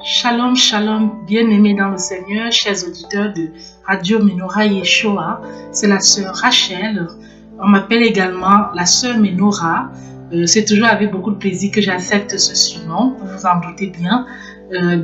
Shalom, shalom, bien-aimés dans le Seigneur, chers auditeurs de Radio Menorah Yeshua. C'est la sœur Rachel. On m'appelle également la sœur Menorah. C'est toujours avec beaucoup de plaisir que j'accepte ce surnom, vous vous en doutez bien.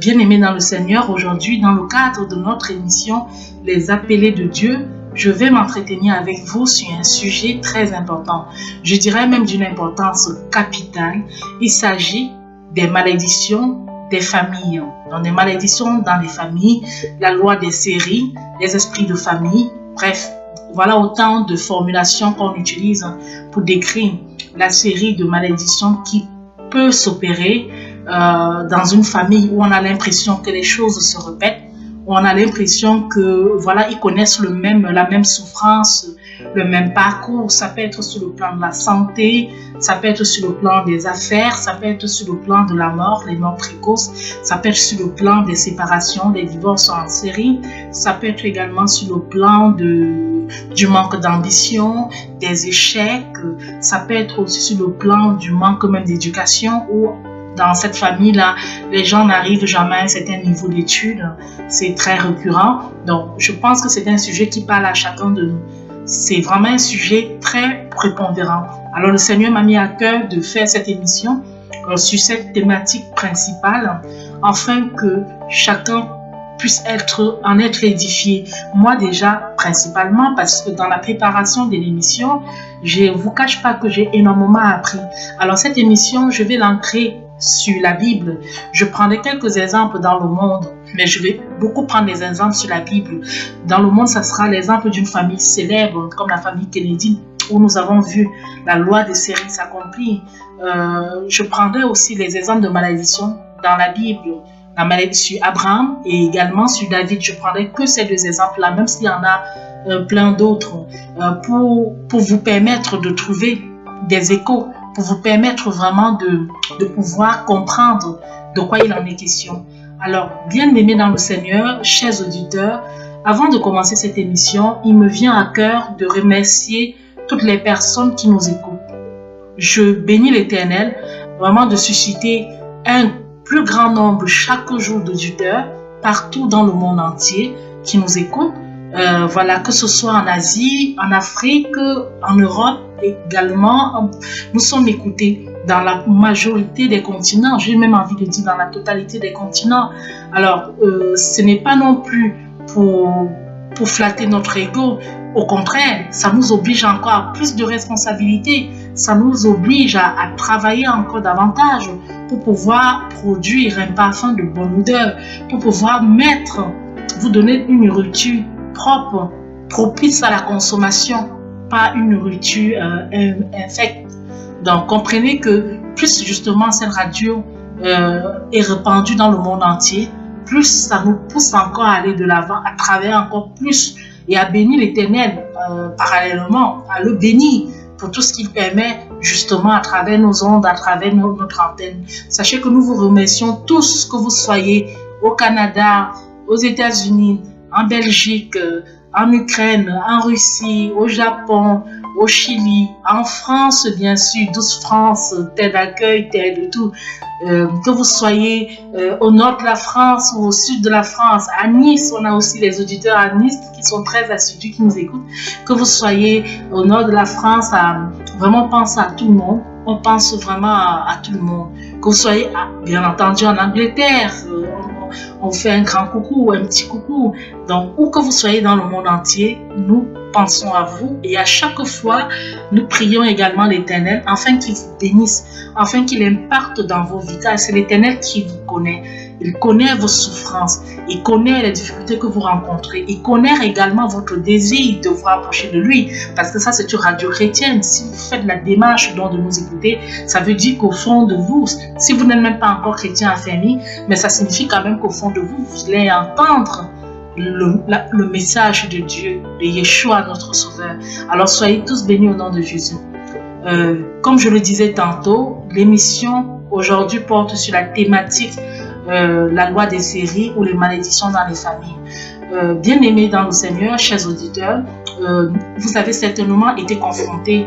Bien-aimés dans le Seigneur, aujourd'hui, dans le cadre de notre émission Les appelés de Dieu, je vais m'entretenir avec vous sur un sujet très important. Je dirais même d'une importance capitale. Il s'agit des malédictions des familles. Donc des malédictions dans les familles, la loi des séries, les esprits de famille. Bref, voilà autant de formulations qu'on utilise pour décrire la série de malédictions qui peut s'opérer dans une famille où on a l'impression que les choses se répètent, où on a l'impression que voilà, ils connaissent la même souffrance, le même parcours. Ça peut être sur le plan de la santé, ça peut être sur le plan des affaires, ça peut être sur le plan de la mort, les morts précoces, ça peut être sur le plan des séparations, des divorces en série, ça peut être également sur le plan du manque d'ambition, des échecs, ça peut être aussi sur le plan du manque même d'éducation, où dans cette famille-là, les gens n'arrivent jamais à un certain niveau d'études. C'est très récurrent. Donc, je pense que c'est un sujet qui parle à chacun de nous. C'est vraiment un sujet très prépondérant. Alors, le Seigneur m'a mis à cœur de faire cette émission sur cette thématique principale, afin que chacun puisse en être édifié. Moi déjà, principalement, parce que dans la préparation de l'émission, je ne vous cache pas que j'ai énormément appris. Alors, cette émission, je vais l'ancrer sur la Bible. Je prendrai quelques exemples dans le monde, mais je vais beaucoup prendre des exemples sur la Bible. Dans le monde, ça sera l'exemple d'une famille célèbre, comme la famille Kennedy, où nous avons vu la loi des séries s'accomplir. Je prendrai aussi les exemples de malédiction dans la Bible, la malédiction sur Abraham et également sur David. Je prendrai que ces deux exemples-là, même s'il y en a plein d'autres, pour vous permettre de trouver des échos, pour vous permettre vraiment de pouvoir comprendre de quoi il en est question. Alors, bien-aimés dans le Seigneur, chers auditeurs, avant de commencer cette émission, il me vient à cœur de remercier toutes les personnes qui nous écoutent. Je bénis l'Éternel vraiment de susciter un plus grand nombre chaque jour d'auditeurs partout dans le monde entier qui nous écoutent. Voilà, que ce soit en Asie, en Afrique, en Europe également, nous sommes écoutés dans la majorité des continents. J'ai même envie de dire dans la totalité des continents. Alors, ce n'est pas non plus pour flatter notre ego. Au contraire, ça nous oblige encore à plus de responsabilités. Ça nous oblige à travailler encore davantage pour pouvoir produire un parfum de bonne odeur, pour pouvoir vous donner une nourriture propre, propice à la consommation, pas une nourriture infecte. Donc, comprenez que plus justement cette radio est répandue dans le monde entier, plus ça nous pousse encore à aller de l'avant, à travailler encore plus et à bénir l'Éternel parallèlement, à le bénir pour tout ce qu'il permet justement à travers nos ondes, à travers notre antenne. Sachez que nous vous remercions tous, que vous soyez au Canada, aux États-Unis, en Belgique, en Ukraine, en Russie, au Japon, au Chili, en France bien sûr, douce France, terre d'accueil, terre de tout. Que vous soyez au nord de la France ou au sud de la France, à Nice, on a aussi les auditeurs à Nice qui sont très assidus, qui nous écoutent. Que vous soyez au nord de la France, vraiment on pense à tout le monde, on pense vraiment à tout le monde. Que vous soyez bien entendu en Angleterre, on fait un grand coucou, un petit coucou. Donc, où que vous soyez dans le monde entier, nous pensons à vous et à chaque fois, nous prions également l'Éternel afin qu'il vous bénisse, afin qu'il impacte dans vos vies. Car c'est l'Éternel qui vous connaît. Il connaît vos souffrances, il connaît les difficultés que vous rencontrez, il connaît également votre désir de vous rapprocher de lui, parce que ça c'est une radio chrétienne. Si vous faites la démarche de nous écouter, ça veut dire qu'au fond de vous, si vous n'êtes même pas encore chrétien affermi, mais ça signifie quand même qu'au fond de vous, vous voulez entendre le message de Dieu, de Yeshua notre Sauveur. Alors soyez tous bénis au nom de Jésus. Comme je le disais tantôt, l'émission aujourd'hui porte sur la thématique la loi des séries ou les malédictions dans les familles. Bien-aimés dans le Seigneur, chers auditeurs, vous avez certainement été confrontés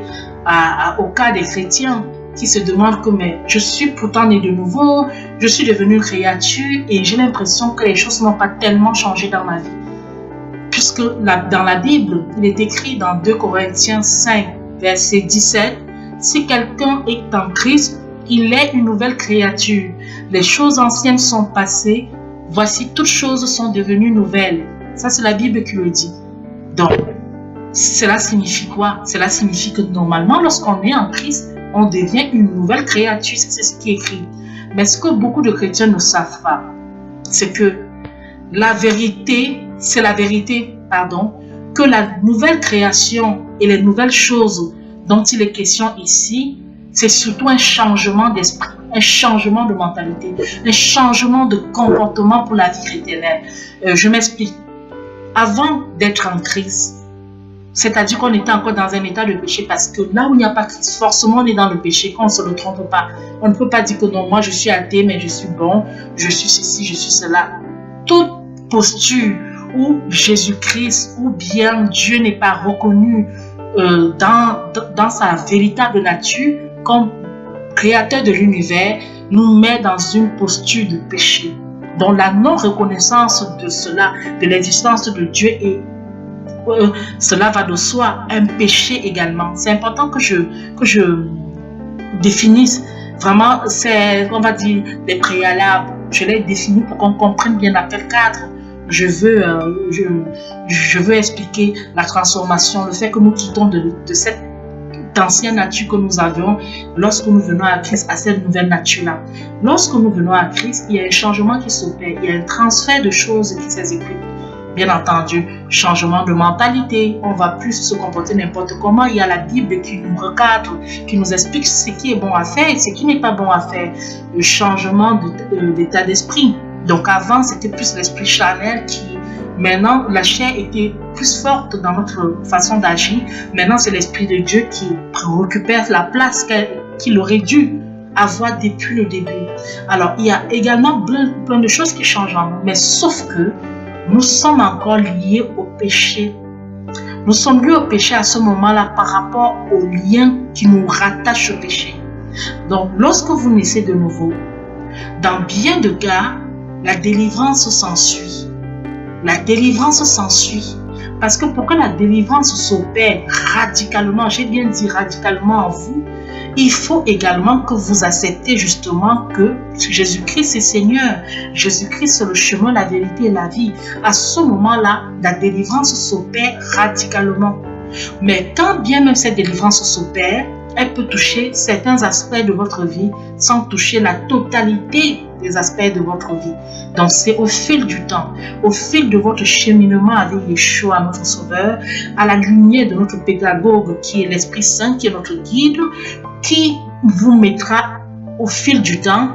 au cas des chrétiens qui se demandent que mais je suis pourtant né de nouveau, je suis devenu une créature et j'ai l'impression que les choses n'ont pas tellement changé dans ma vie. Puisque dans la Bible, il est écrit dans 2 Corinthiens 5, verset 17, « Si quelqu'un est en Christ, il est une nouvelle créature. Les choses anciennes sont passées, voici toutes choses sont devenues nouvelles. » Ça, c'est la Bible qui le dit. Donc, cela signifie quoi? Cela signifie que normalement, lorsqu'on est en Christ, on devient une nouvelle créature. C'est ce qui est écrit. Mais ce que beaucoup de chrétiens ne savent pas, c'est que la vérité, c'est la vérité, que la nouvelle création et les nouvelles choses dont il est question ici, c'est surtout un changement d'esprit, un changement de mentalité, un changement de comportement pour la vie éternelle. Je m'explique. Avant d'être en Christ, c'est-à-dire qu'on était encore dans un état de péché, parce que là où il n'y a pas Christ, forcément on est dans le péché, qu'on ne se le trompe pas. On ne peut pas dire que non, moi je suis athée, mais je suis bon, je suis ceci, je suis cela. Toute posture où Jésus-Christ ou bien Dieu n'est pas reconnu dans sa véritable nature comme créateur de l'univers, nous met dans une posture de péché. Donc la non-reconnaissance de cela, de l'existence de Dieu, et cela va de soi, un péché également. C'est important que je définisse vraiment, on va dire, les préalables. Je les définis pour qu'on comprenne bien dans quel cadre je veux expliquer la transformation, le fait que nous quittons de cette ancienne nature que nous avions lorsque nous venons à Christ, à cette nouvelle nature-là. Lorsque nous venons à Christ, il y a un changement qui s'opère, il y a un transfert de choses qui s'exécute. Bien entendu, changement de mentalité, on ne va plus se comporter n'importe comment. Il y a la Bible qui nous recadre, qui nous explique ce qui est bon à faire et ce qui n'est pas bon à faire. Le changement d'état d'esprit. Donc avant, c'était plus l'esprit charnel qui... Maintenant, la chair était plus forte dans notre façon d'agir. Maintenant, c'est l'Esprit de Dieu qui récupère la place qu'il aurait dû avoir depuis le début. Alors, il y a également plein de choses qui changent en nous. Mais sauf que nous sommes encore liés au péché. Nous sommes liés au péché à ce moment-là par rapport au lien qui nous rattache au péché. Donc, lorsque vous naissez de nouveau, dans bien de cas, la délivrance s'ensuit. La délivrance s'ensuit. Parce que pour que la délivrance s'opère radicalement, j'ai bien dit radicalement en vous, il faut également que vous acceptez justement que Jésus-Christ est Seigneur. Jésus-Christ c'est le chemin, la vérité et la vie. À ce moment-là, la délivrance s'opère radicalement. Mais quand bien même cette délivrance s'opère, elle peut toucher certains aspects de votre vie sans toucher la totalité des aspects de votre vie. Donc c'est au fil du temps, au fil de votre cheminement avec Yeshua, notre Sauveur, à la lumière de notre pédagogue qui est l'Esprit Saint, qui est notre guide, qui vous mettra au fil du temps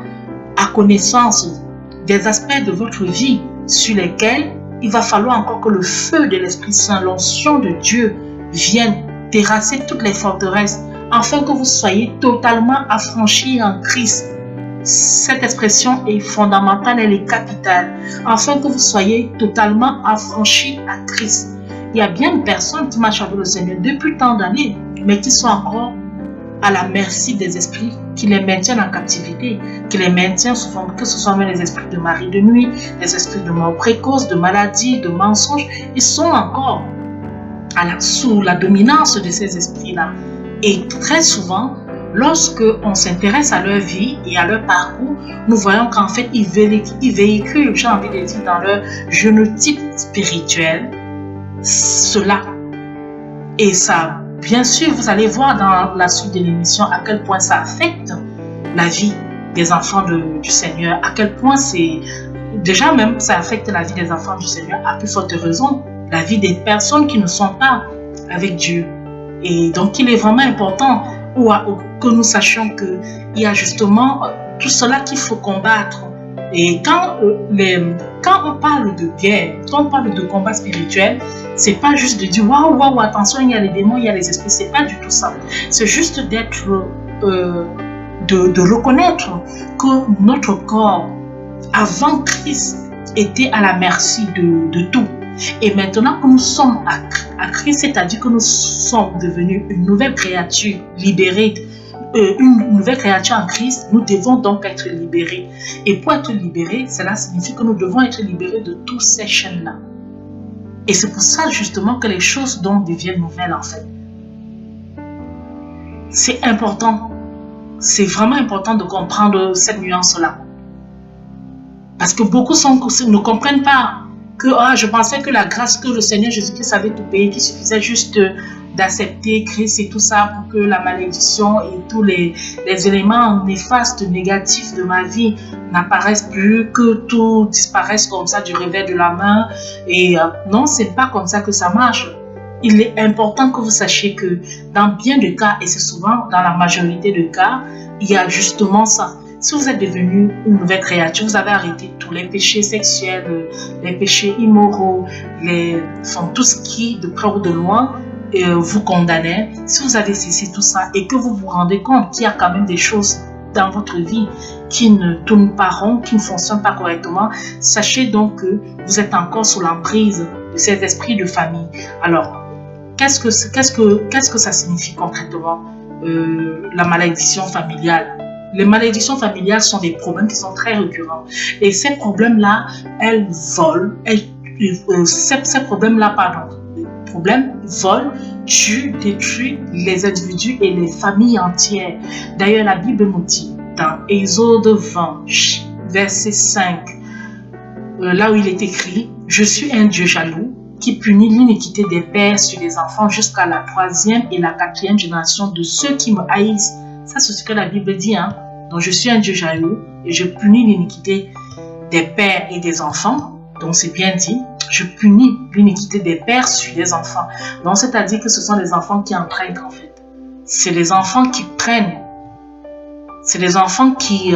à connaissance des aspects de votre vie sur lesquels il va falloir encore que le feu de l'Esprit Saint, l'onction de Dieu vienne terrasser toutes les forteresses afin que vous soyez totalement affranchis en Christ. Cette expression est fondamentale, elle est capitale, afin que vous soyez totalement affranchis à Christ. Il y a bien une personne qui marche avec le Seigneur depuis tant d'années, mais qui sont encore à la merci des esprits qui les maintiennent en captivité, qui les maintiennent souvent, que ce soit même les esprits de mari de nuit, les esprits de mort précoce, de maladie, de mensonge, ils sont encore sous la dominance de ces esprits-là. Et très souvent, lorsque on s'intéresse à leur vie et à leur parcours, nous voyons qu'en fait, ils véhiculent, j'ai envie de dire, dans leur génotype spirituel, cela. Et ça, bien sûr, vous allez voir dans la suite de l'émission à quel point ça affecte la vie des enfants du Seigneur, à quel point c'est... Déjà même, ça affecte la vie des enfants du Seigneur, à plus forte raison, la vie des personnes qui ne sont pas avec Dieu. Et donc, il est vraiment important que nous sachions qu'il y a justement tout cela qu'il faut combattre. Et quand on parle de guerre, quand on parle de combat spirituel, c'est pas juste de dire waouh, attention, il y a les démons, il y a les esprits, c'est pas du tout ça. C'est juste d'être, de reconnaître que notre corps, avant Christ, était à la merci de tout. Et maintenant que nous sommes à Christ, c'est-à-dire que nous sommes devenus une nouvelle créature libérée une nouvelle créature en Christ, nous devons donc être libérés. Et pour être libérés, cela signifie que nous devons être libérés de tous ces chaînes-là. Et c'est pour ça justement que les choses donc deviennent nouvelles en fait. C'est important. C'est vraiment important de comprendre cette nuance-là. Parce que beaucoup ne comprennent pas que je pensais que la grâce que le Seigneur Jésus-Christ avait tout payé, qu'il suffisait juste d'accepter Christ et tout ça pour que la malédiction et tous les éléments néfastes, négatifs de ma vie n'apparaissent plus, que tout disparaisse comme ça du revers de la main. Et non, c'est pas comme ça que ça marche. Il est important que vous sachiez que dans bien de cas, et c'est souvent dans la majorité de cas, il y a justement ça. Si vous êtes devenu une nouvelle créature, vous avez arrêté tous les péchés sexuels, les péchés immoraux, tout ce qui, de près ou de loin, vous condamnait. Si vous avez cessé tout ça et que vous vous rendez compte qu'il y a quand même des choses dans votre vie qui ne tournent pas rond, qui ne fonctionnent pas correctement, sachez donc que vous êtes encore sous l'emprise de cet esprit de famille. Alors, qu'est-ce que ça signifie concrètement, la malédiction familiale? Les malédictions familiales sont des problèmes qui sont très récurrents. Et ces problèmes-là, elles volent. Ces problèmes-là, les problèmes volent, tuent, détruisent les individus et les familles entières. D'ailleurs, la Bible nous dit, dans Exode 20, verset 5, là où il est écrit, « Je suis un Dieu jaloux, qui punit l'iniquité des pères sur les enfants jusqu'à la 3e et la 4e génération de ceux qui me haïssent. » Ça, c'est ce que la Bible dit. Hein? Donc, je suis un Dieu jaloux et je punis l'iniquité des pères et des enfants. Donc, c'est bien dit. Je punis l'iniquité des pères sur les enfants. Donc, c'est-à-dire que ce sont les enfants qui entraînent, en fait. C'est les enfants qui prennent. C'est les enfants qui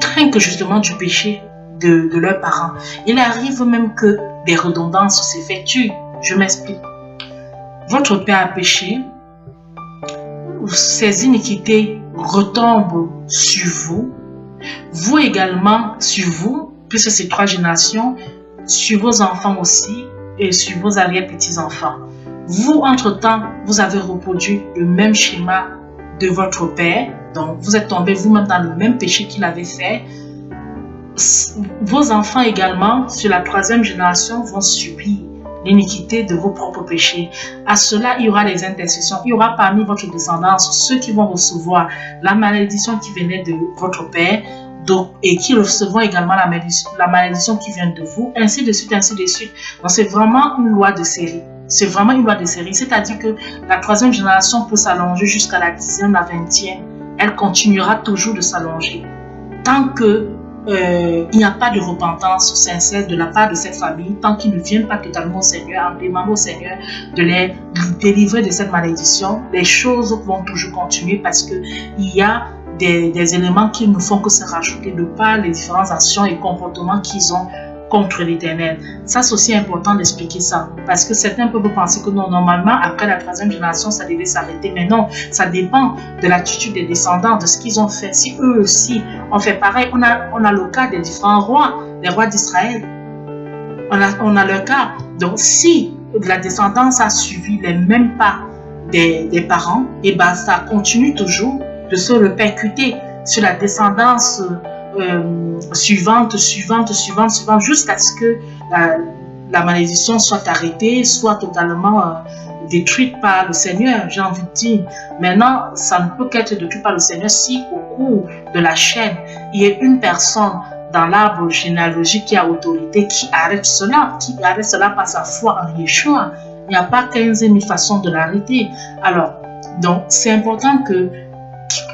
trinquent justement du péché de leurs parents. Il arrive même que des redondances s'effectuent. Je m'explique. Votre père a péché. Ces iniquités retombent sur vous. Vous également sur vous, puisque c'est 3 générations, sur vos enfants aussi et sur vos arrière-petits-enfants. Vous, entre-temps, vous avez reproduit le même schéma de votre père. Donc, vous êtes tombé vous-même dans le même péché qu'il avait fait. Vos enfants également, sur la 3e génération, vont subir l'iniquité de vos propres péchés. À cela, il y aura les intercessions. Il y aura parmi votre descendance ceux qui vont recevoir la malédiction qui venait de votre père, donc, et qui recevront également la malédiction qui vient de vous, ainsi de suite, ainsi de suite. Donc, c'est vraiment une loi de série. C'est vraiment une loi de série. C'est-à-dire que la 3e génération peut s'allonger jusqu'à la 10e, la 20e. Elle continuera toujours de s'allonger. Tant que il n'y a pas de repentance sincère de la part de cette famille, tant qu'ils ne viennent pas totalement au Seigneur, en demandant au Seigneur de les délivrer de cette malédiction, les choses vont toujours continuer parce qu'il y a des éléments qui ne font que se rajouter de par les différentes actions et comportements qu'ils ont contre l'Éternel. Ça, c'est aussi important d'expliquer ça. Parce que certains peuvent penser que non, normalement, après la 3e génération, ça devait s'arrêter. Mais non, ça dépend de l'attitude des descendants, de ce qu'ils ont fait. Si eux aussi ont fait pareil, on a le cas des différents rois, les rois d'Israël. On a le cas. Donc, si la descendance a suivi les mêmes pas des parents, et ben ça continue toujours de se répercuter sur la descendance suivante, jusqu'à ce que la malédiction soit arrêtée, soit totalement détruite par le Seigneur, j'ai envie de dire. Maintenant, ça ne peut qu'être détruit par le Seigneur si au cours de la chaîne, il y a une personne dans l'arbre généalogique qui a autorité, qui arrête cela par sa foi en Yeshua. Il n'y a pas 15 000 façons de l'arrêter. Alors, donc, c'est important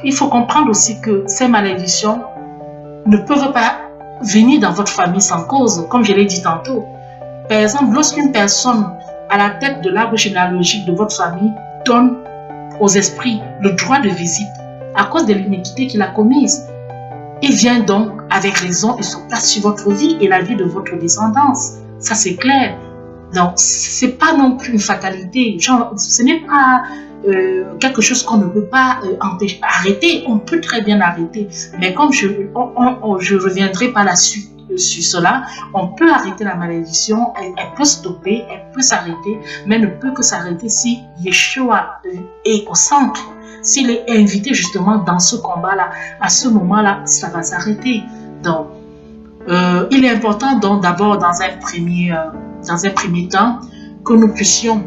il faut comprendre aussi que ces malédictions ne peuvent pas venir dans votre famille sans cause, comme je l'ai dit tantôt. Par exemple, lorsqu'une personne à la tête de l'arbre généalogique de votre famille donne aux esprits le droit de visite à cause de l'iniquité qu'il a commise, il vient donc avec raison et se place sur votre vie et la vie de votre descendance. Ça, c'est clair. Donc, ce n'est pas non plus une fatalité. Genre, ce n'est pas quelque chose qu'on ne peut pas arrêter. On peut très bien arrêter. Mais comme je reviendrai par la suite sur cela. On peut arrêter la malédiction, elle peut stopper, elle peut s'arrêter, mais ne peut que s'arrêter si Yeshua est au centre. S'il est invité justement dans ce combat-là, à ce moment-là, ça va s'arrêter. Donc, il est important donc d'abord dans un premier temps que nous puissions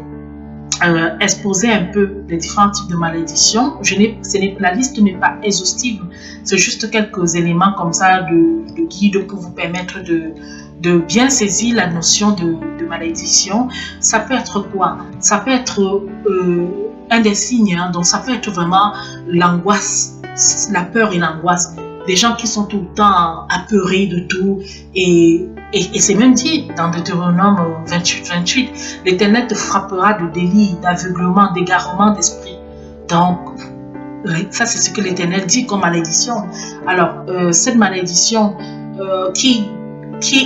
exposer un peu les différents types de malédictions. La liste n'est pas exhaustive, c'est juste quelques éléments comme ça de guide pour vous permettre de bien saisir la notion de malédiction. Ça peut être quoi? Ça peut être un des signes, hein, donc ça peut être vraiment l'angoisse, la peur et l'angoisse. Des gens qui sont tout le temps apeurés de tout. Et c'est même dit dans Deutéronome 28, l'Éternel te frappera de délit, d'aveuglement, d'égarement d'esprit. Donc, ça c'est ce que l'Éternel dit comme malédiction. Alors, cette malédiction qui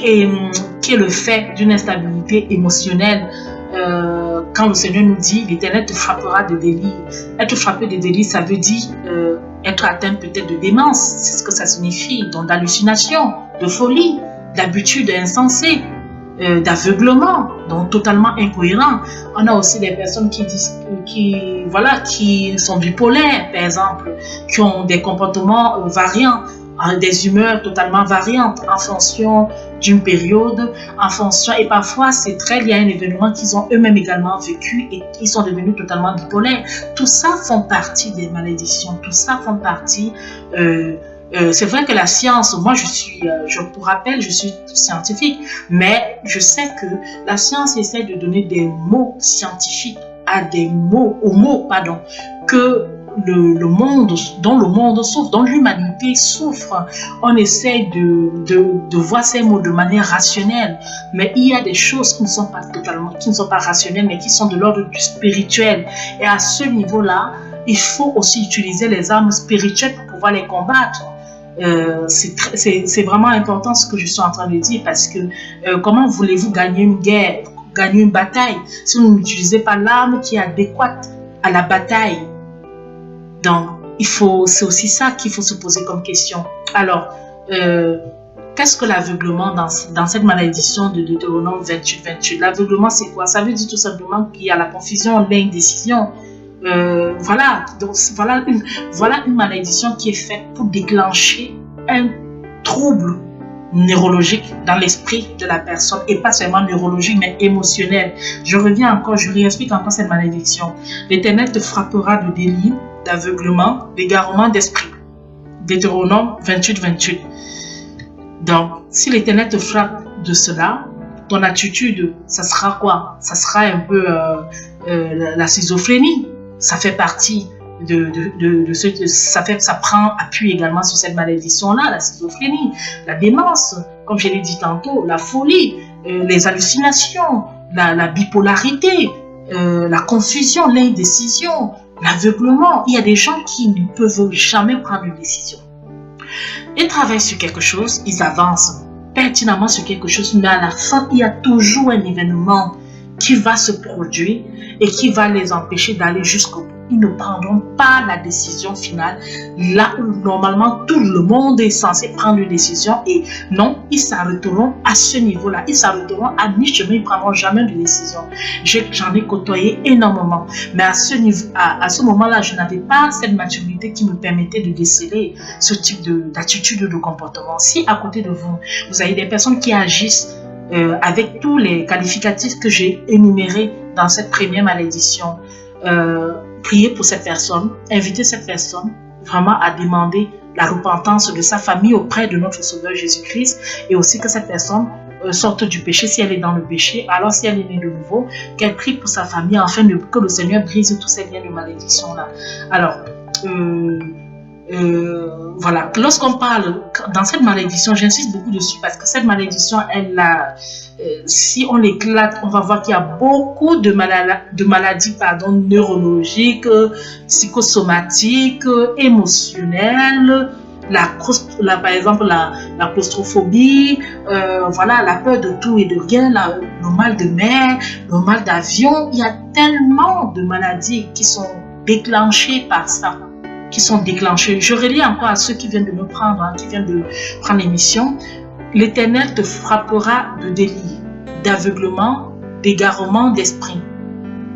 est le fait d'une instabilité émotionnelle, quand le Seigneur nous dit l'Éternel te frappera de délit. Être frappé de délit, ça veut dire être atteint peut-être de démence, c'est ce que ça signifie, donc d'hallucination, de folie, d'habitude insensée, d'aveuglement, donc totalement incohérent. On a aussi des personnes qui sont bipolaires, par exemple, qui ont des comportements variants, des humeurs totalement variantes en fonction d'une période, et parfois c'est très lié à un événement qu'ils ont eux-mêmes également vécu et ils sont devenus totalement bipolaires. Tout ça font partie des malédictions, tout ça font partie. C'est vrai que la science, moi je vous rappelle, je suis scientifique, mais je sais que la science essaie de donner des mots scientifiques aux mots que dont le monde souffre, dont l'humanité souffre. On essaie de voir ces mots de manière rationnelle, mais il y a des choses qui ne sont pas rationnelles, mais qui sont de l'ordre du spirituel. Et à ce niveau-là, il faut aussi utiliser les armes spirituelles pour pouvoir les combattre. C'est vraiment important ce que je suis en train de dire, parce que comment voulez-vous gagner une guerre, gagner une bataille, si vous n'utilisez pas l'arme qui est adéquate à la bataille? Donc, c'est aussi ça qu'il faut se poser comme question. Alors, qu'est-ce que l'aveuglement dans cette malédiction de Deutéronome 28? L'aveuglement, c'est quoi? Ça veut dire tout simplement qu'il y a la confusion, l'indécision. Voilà une malédiction qui est faite pour déclencher un trouble neurologique dans l'esprit de la personne, et pas seulement neurologique mais émotionnel. Je réexplique encore cette malédiction. L'Éternel te frappera de délit, d'aveuglement, d'égarement d'esprit. Deutéronome 28. Donc, si l'Éternel te frappe de cela, ton attitude, ça sera quoi? Ça sera un peu la schizophrénie. Ça fait partie ça prend appui également sur cette malédiction-là, la schizophrénie, la démence, comme je l'ai dit tantôt, la folie, les hallucinations, la bipolarité, la confusion, l'indécision, l'aveuglement. Il y a des gens qui ne peuvent jamais prendre une décision. Ils travaillent sur quelque chose, ils avancent pertinemment sur quelque chose, mais à la fin, il y a toujours un événement qui va se produire et qui va les empêcher d'aller jusqu'au bout. Ils ne prendront pas la décision finale là où normalement tout le monde est censé prendre une décision, et non, ils s'arrêteront à ce niveau-là, ils s'arrêteront à mi-chemin, ils ne prendront jamais de décision. J'en ai côtoyé énormément, mais à ce moment-là, je n'avais pas cette maturité qui me permettait de déceler ce type d'attitude ou de comportement. Si à côté de vous, vous avez des personnes qui agissent avec tous les qualificatifs que j'ai énumérés dans cette première malédiction, priez pour cette personne, invitez cette personne vraiment à demander la repentance de sa famille auprès de notre Sauveur Jésus-Christ, et aussi que cette personne sorte du péché si elle est dans le péché. Alors si elle est née de nouveau, qu'elle prie pour sa famille afin que le Seigneur brise tous ces liens de malédiction là. Alors voilà, lorsqu'on parle dans cette malédiction, j'insiste beaucoup dessus parce que cette malédiction, si on l'éclate, on va voir qu'il y a beaucoup de maladies neurologiques, psychosomatiques, émotionnelles, par exemple la claustrophobie, voilà, la peur de tout et de rien, le mal de mer, le mal d'avion. Il y a tellement de maladies qui sont déclenchées par ça. Je relis encore à ceux qui viennent de me prendre, qui viennent de prendre l'émission. l'Éternel te frappera de délire, d'aveuglement, d'égarement d'esprit.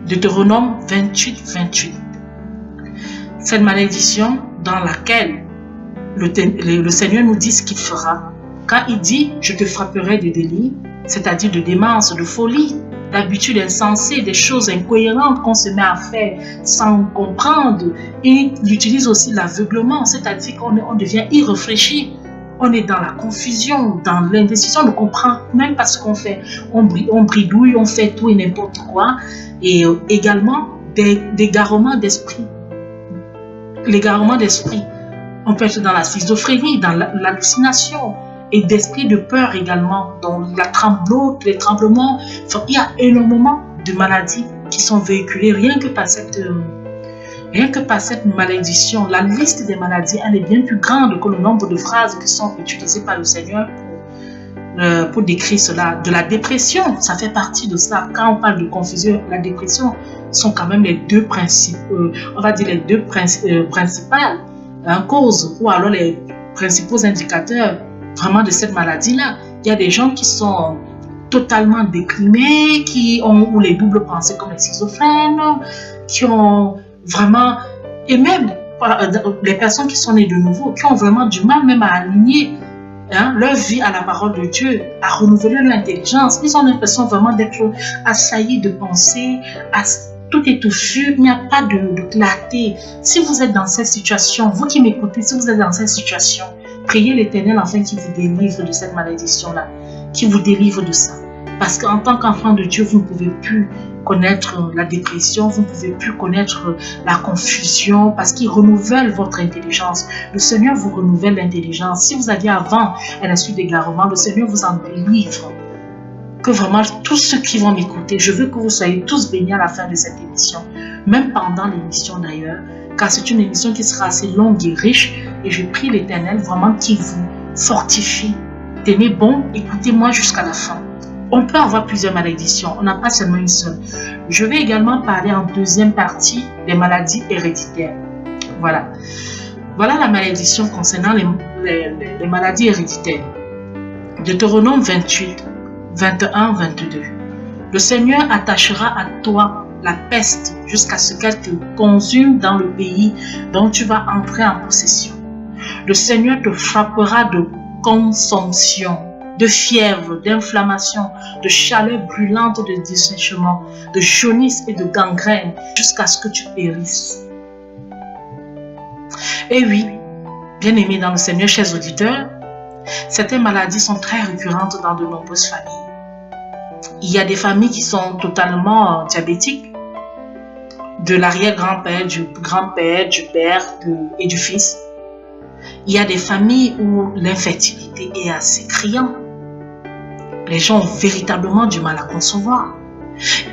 Deutéronome 28, 28. Cette malédiction dans laquelle le Seigneur nous dit ce qu'il fera. Quand il dit « je te frapperai de délit », c'est-à-dire de démence, de folie, d'habitudes insensées, des choses incohérentes qu'on se met à faire sans comprendre. Et il utilise aussi l'aveuglement, c'est-à-dire qu'on devient irréfléchi. On est dans la confusion, dans l'indécision, on ne comprend même pas ce qu'on fait. On bridouille, on fait tout et n'importe quoi. Et également d'égarement d'esprit. L'égarement d'esprit. On peut être dans la schizophrénie, dans l'hallucination. Et d'esprit de peur également, dans les tremblements. Enfin, il y a énormément de maladies qui sont véhiculées rien que par cette malédiction. La liste des maladies, elle est bien plus grande que le nombre de phrases qui sont utilisées par le Seigneur pour décrire cela. De la dépression, ça fait partie de ça. Quand on parle de confusion, la dépression sont quand même les deux principales causes ou alors les principaux indicateurs vraiment de cette maladie-là. Il y a des gens qui sont totalement déprimés, qui ont ou les doubles pensées comme les schizophrènes, qui ont vraiment, et même les personnes qui sont nées de nouveau, qui ont vraiment du mal même à aligner leur vie à la parole de Dieu, à renouveler leur intelligence. Ils ont l'impression vraiment d'être assaillis de pensées, tout est touffu, il n'y a pas de clarté. Si vous êtes dans cette situation, vous qui m'écoutez, si vous êtes dans cette situation, priez l'Éternel afin qu'il vous délivre de cette malédiction-là, qu'il vous délivre de ça. Parce qu'en tant qu'enfant de Dieu, vous ne pouvez plus connaître la dépression, vous ne pouvez plus connaître la confusion, parce qu'il renouvelle votre intelligence. Le Seigneur vous renouvelle l'intelligence. Si vous aviez avant un esprit d'égarement, le Seigneur vous en délivre. Que vraiment, tous ceux qui vont m'écouter, je veux que vous soyez tous bénis à la fin de cette émission, même pendant l'émission d'ailleurs, car c'est une émission qui sera assez longue et riche, et je prie l'Éternel vraiment qu'il vous fortifie. Tenez bon, écoutez-moi jusqu'à la fin. On peut avoir plusieurs malédictions, on n'a pas seulement une seule. Je vais également parler en deuxième partie des maladies héréditaires. Voilà. Voilà la malédiction concernant les maladies héréditaires. Deutéronome 28, 21, 22. Le Seigneur attachera à toi la peste jusqu'à ce qu'elle te consume dans le pays dont tu vas entrer en possession. Le Seigneur te frappera de consomption, de fièvre, d'inflammation, de chaleur brûlante, de dessèchement, de jaunisse et de gangrène jusqu'à ce que tu périsses. Et oui, bien-aimés dans le Seigneur, chers auditeurs, certaines maladies sont très récurrentes dans de nombreuses familles. Il y a des familles qui sont totalement diabétiques, de l'arrière-grand-père, du grand-père, du père et du fils. Il y a des familles où l'infertilité est assez criante. Les gens ont véritablement du mal à concevoir.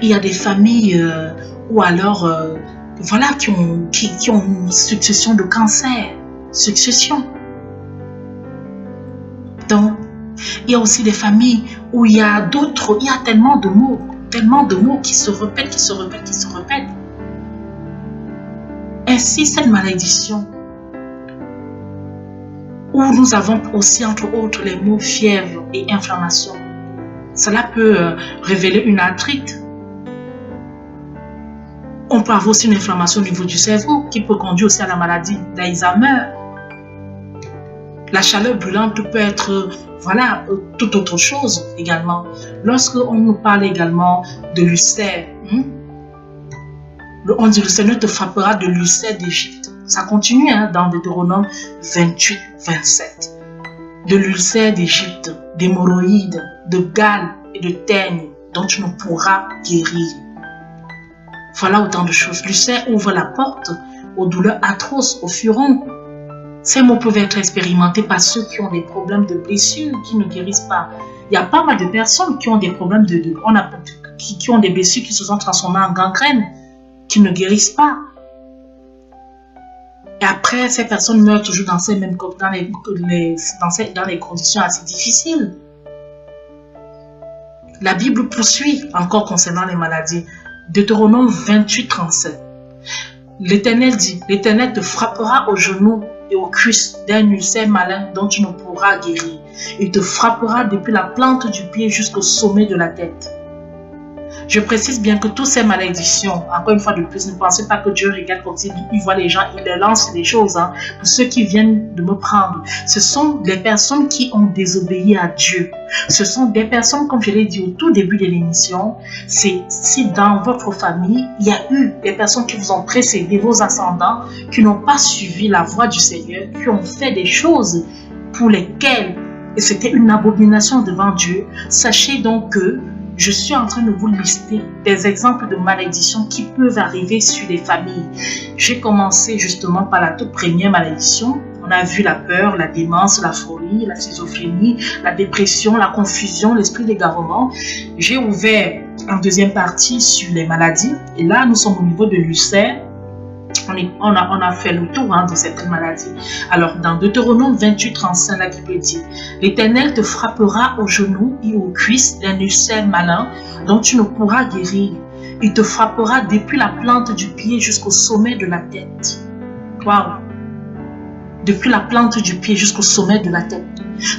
Il y a des familles où alors, voilà, qui ont une succession de cancers. Succession. Donc, il y a aussi des familles où il y a tellement de mots qui se répètent, qui se répètent, qui se répètent. Ainsi, cette malédiction, où nous avons aussi entre autres les mots fièvre et inflammation, cela peut révéler une arthrite. On peut avoir aussi une inflammation au niveau du cerveau qui peut conduire aussi à la maladie d'Alzheimer. La chaleur brûlante peut être, voilà, toute autre chose également. Lorsque on nous parle également de l'ulcère, on dit le Seigneur te frappera de l'ulcère d'Égypte. Ça continue dans Deutéronome 28, 27. De l'ulcère d'Égypte, d'hémorroïdes, de gale et de teigne dont tu ne pourras guérir. Voilà autant de choses. L'ulcère ouvre la porte aux douleurs atroces, aux furons. Ces mots peuvent être expérimentés par ceux qui ont des problèmes de blessures qui ne guérissent pas. Il y a pas mal de personnes qui ont des problèmes qui ont des blessures qui se sont transformées en gangrène, qui ne guérissent pas. Et après, ces personnes meurent toujours dans les conditions assez difficiles. La Bible poursuit encore concernant les maladies. Deutéronome 28, 37. L'Éternel dit, l'Éternel te frappera au genou et aux cuisses d'un ulcère malin dont tu ne pourras guérir. Il te frappera depuis la plante du pied jusqu'au sommet de la tête. Je précise bien que toutes ces malédictions, encore une fois de plus, ne pensez pas que Dieu regarde comme s'il voit les gens, il leur lance des choses. Pour ceux qui viennent de me prendre, ce sont des personnes qui ont désobéi à Dieu. Ce sont des personnes, comme je l'ai dit au tout début de l'émission, c'est si dans votre famille, il y a eu des personnes qui vous ont précédé, vos ascendants, qui n'ont pas suivi la voie du Seigneur, qui ont fait des choses pour lesquelles c'était une abomination devant Dieu. Sachez donc que je suis en train de vous lister des exemples de malédictions qui peuvent arriver sur les familles. J'ai commencé justement par la toute première malédiction. On a vu la peur, la démence, la folie, la schizophrénie, la dépression, la confusion, l'esprit d'égarement. J'ai ouvert en deuxième partie sur les maladies. Et là, nous sommes au niveau de l'ulcère. On a fait le tour de cette maladie. Alors, dans Deutéronome 28, 35, là, qui peut dire: l'Éternel te frappera aux genoux et aux cuisses d'un ulcère malin dont tu ne pourras guérir. Il te frappera depuis la plante du pied jusqu'au sommet de la tête. Waouh! Depuis la plante du pied jusqu'au sommet de la tête.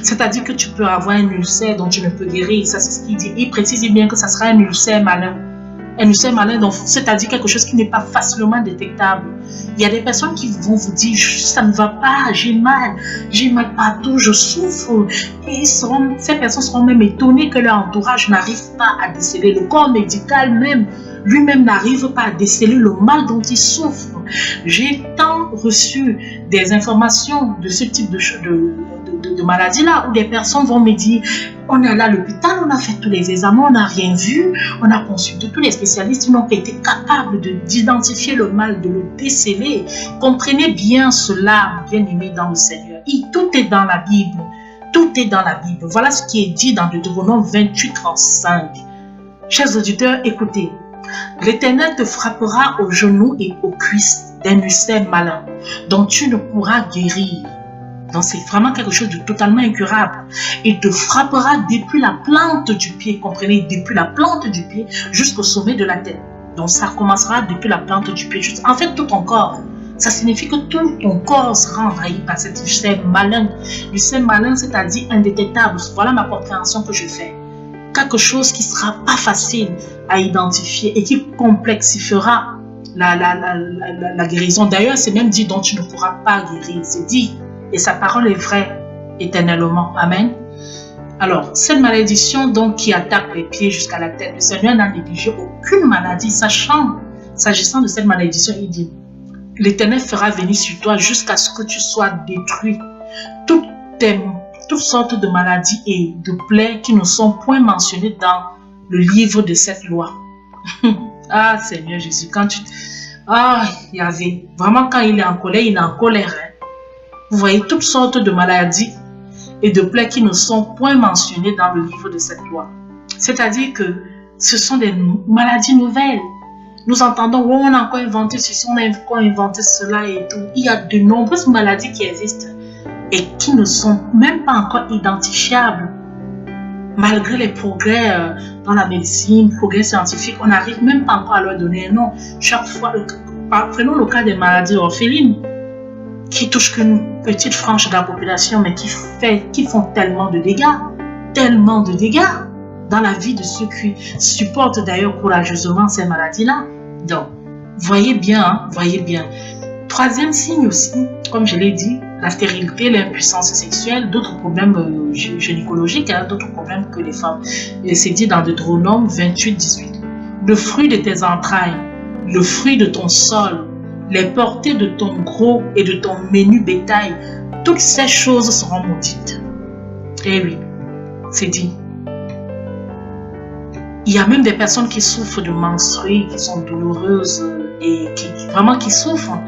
C'est-à-dire que tu peux avoir un ulcère dont tu ne peux guérir. Ça, c'est ce qu'il dit. Il précise bien que ça sera un ulcère malin. Un ulcère malin, c'est-à-dire quelque chose qui n'est pas facilement détectable. Il y a des personnes qui vont vous dire: ça ne va pas, j'ai mal partout, je souffre. Et ces personnes seront même étonnées que leur entourage n'arrive pas à déceler. Le corps médical même, lui-même n'arrive pas à déceler le mal dont il souffre. J'ai tant reçu des informations de ce type de maladie-là, où des personnes vont me dire: on est allé à l'hôpital, on a fait tous les examens, on n'a rien vu, on a consulté tous les spécialistes, ils n'ont pas été capables d'identifier le mal, de le déceler. Comprenez bien cela, bien-aimés dans le Seigneur. Tout est dans la Bible. Tout est dans la Bible. Voilà ce qui est dit dans Deutéronome 28, 35. Chers auditeurs, écoutez. L'Éternel te frappera aux genoux et aux cuisses d'un ulcère malin dont tu ne pourras guérir. Donc c'est vraiment quelque chose de totalement incurable. Il te frappera depuis la plante du pied, comprenez, depuis la plante du pied jusqu'au sommet de la tête. Donc ça commencera depuis la plante du pied, en fait tout ton corps. Ça signifie que tout ton corps sera envahi par cet ulcère malin. L'ulcère malin, c'est-à-dire indétectable. Voilà ma compréhension que je fais. Quelque chose qui ne sera pas facile à identifier et qui complexifiera la guérison. D'ailleurs, c'est même dit dont tu ne pourras pas guérir. C'est dit. Et sa parole est vraie éternellement. Amen. Alors, cette malédiction donc qui attaque les pieds jusqu'à la tête, le Seigneur n'a négligé aucune maladie. S'agissant de cette malédiction, il dit: l'Éternel fera venir sur toi jusqu'à ce que tu sois détruit. Toutes sortes de maladies et de plaies qui ne sont point mentionnées dans le livre de cette loi. Ah, Seigneur Jésus, Yahvé, vraiment quand il est en colère, hein. Vous voyez toutes sortes de maladies et de plaies qui ne sont point mentionnées dans le livre de cette loi. C'est-à-dire que ce sont des maladies nouvelles. Nous entendons: oh, on a encore inventé ceci, on a encore inventé cela et tout. Il y a de nombreuses maladies qui existent et qui ne sont même pas encore identifiables. Malgré les progrès dans la médecine, progrès scientifiques, on n'arrive même pas encore à leur donner un nom. Chaque fois, prenons le cas des maladies orphelines, qui touchent qu'une petite frange de la population, mais qui font tellement de dégâts dans la vie de ceux qui supportent d'ailleurs courageusement ces maladies-là. Donc, voyez bien. Troisième signe aussi, comme je l'ai dit, la stérilité, l'impuissance sexuelle, d'autres problèmes gynécologiques, d'autres problèmes que les femmes. Et c'est dit dans Deutéronome 28, 18. Le fruit de tes entrailles, le fruit de ton sol, les portées de ton gros et de ton menu bétail, toutes ces choses seront maudites. Eh oui, c'est dit. Il y a même des personnes qui souffrent de menstrues, qui sont douloureuses et qui souffrent.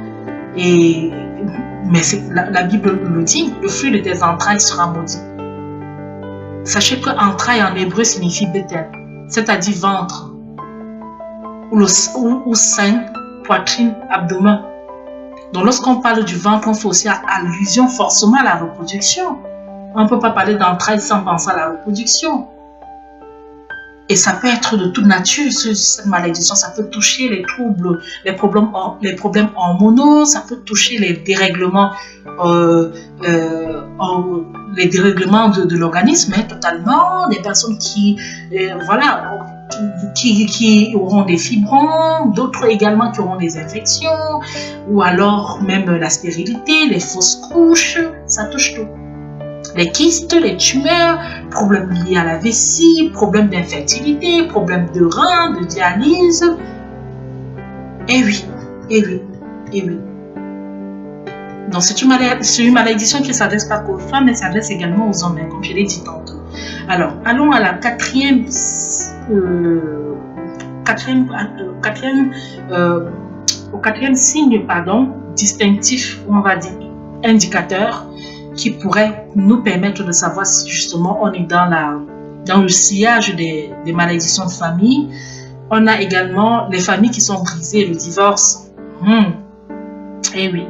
Mais la Bible le dit, le fruit de tes entrailles sera maudit. Sachez que entrailles en hébreu signifie bétail, c'est-à-dire ventre, ou sein, poitrine, abdomen. Donc lorsqu'on parle du ventre, on fait aussi allusion forcément à la reproduction. On ne peut pas parler d'entrailles sans penser à la reproduction. Et ça peut être de toute nature, cette malédiction. Ça peut toucher les troubles, les problèmes hormonaux, ça peut toucher les dérèglements, les dérèglements de l'organisme, hein, totalement, des personnes qui, voilà, qui auront des fibrons, d'autres également qui auront des infections, ou alors même la stérilité, les fausses couches, ça touche tout. Les kystes, les tumeurs, problèmes liés à la vessie, problèmes d'infertilité, problèmes de reins, de dialyse. Et oui, et oui, et oui. Donc c'est une malédiction qui ne s'adresse pas qu'aux femmes, mais s'adresse également aux hommes, comme je l'ai dit tantôt. Alors, allons à la quatrième signe, distinctif, on va dire, indicateur, qui pourrait nous permettre de savoir si justement on est dans le sillage des malédictions de famille. On a également les familles qui sont brisées, le divorce. Eh oui,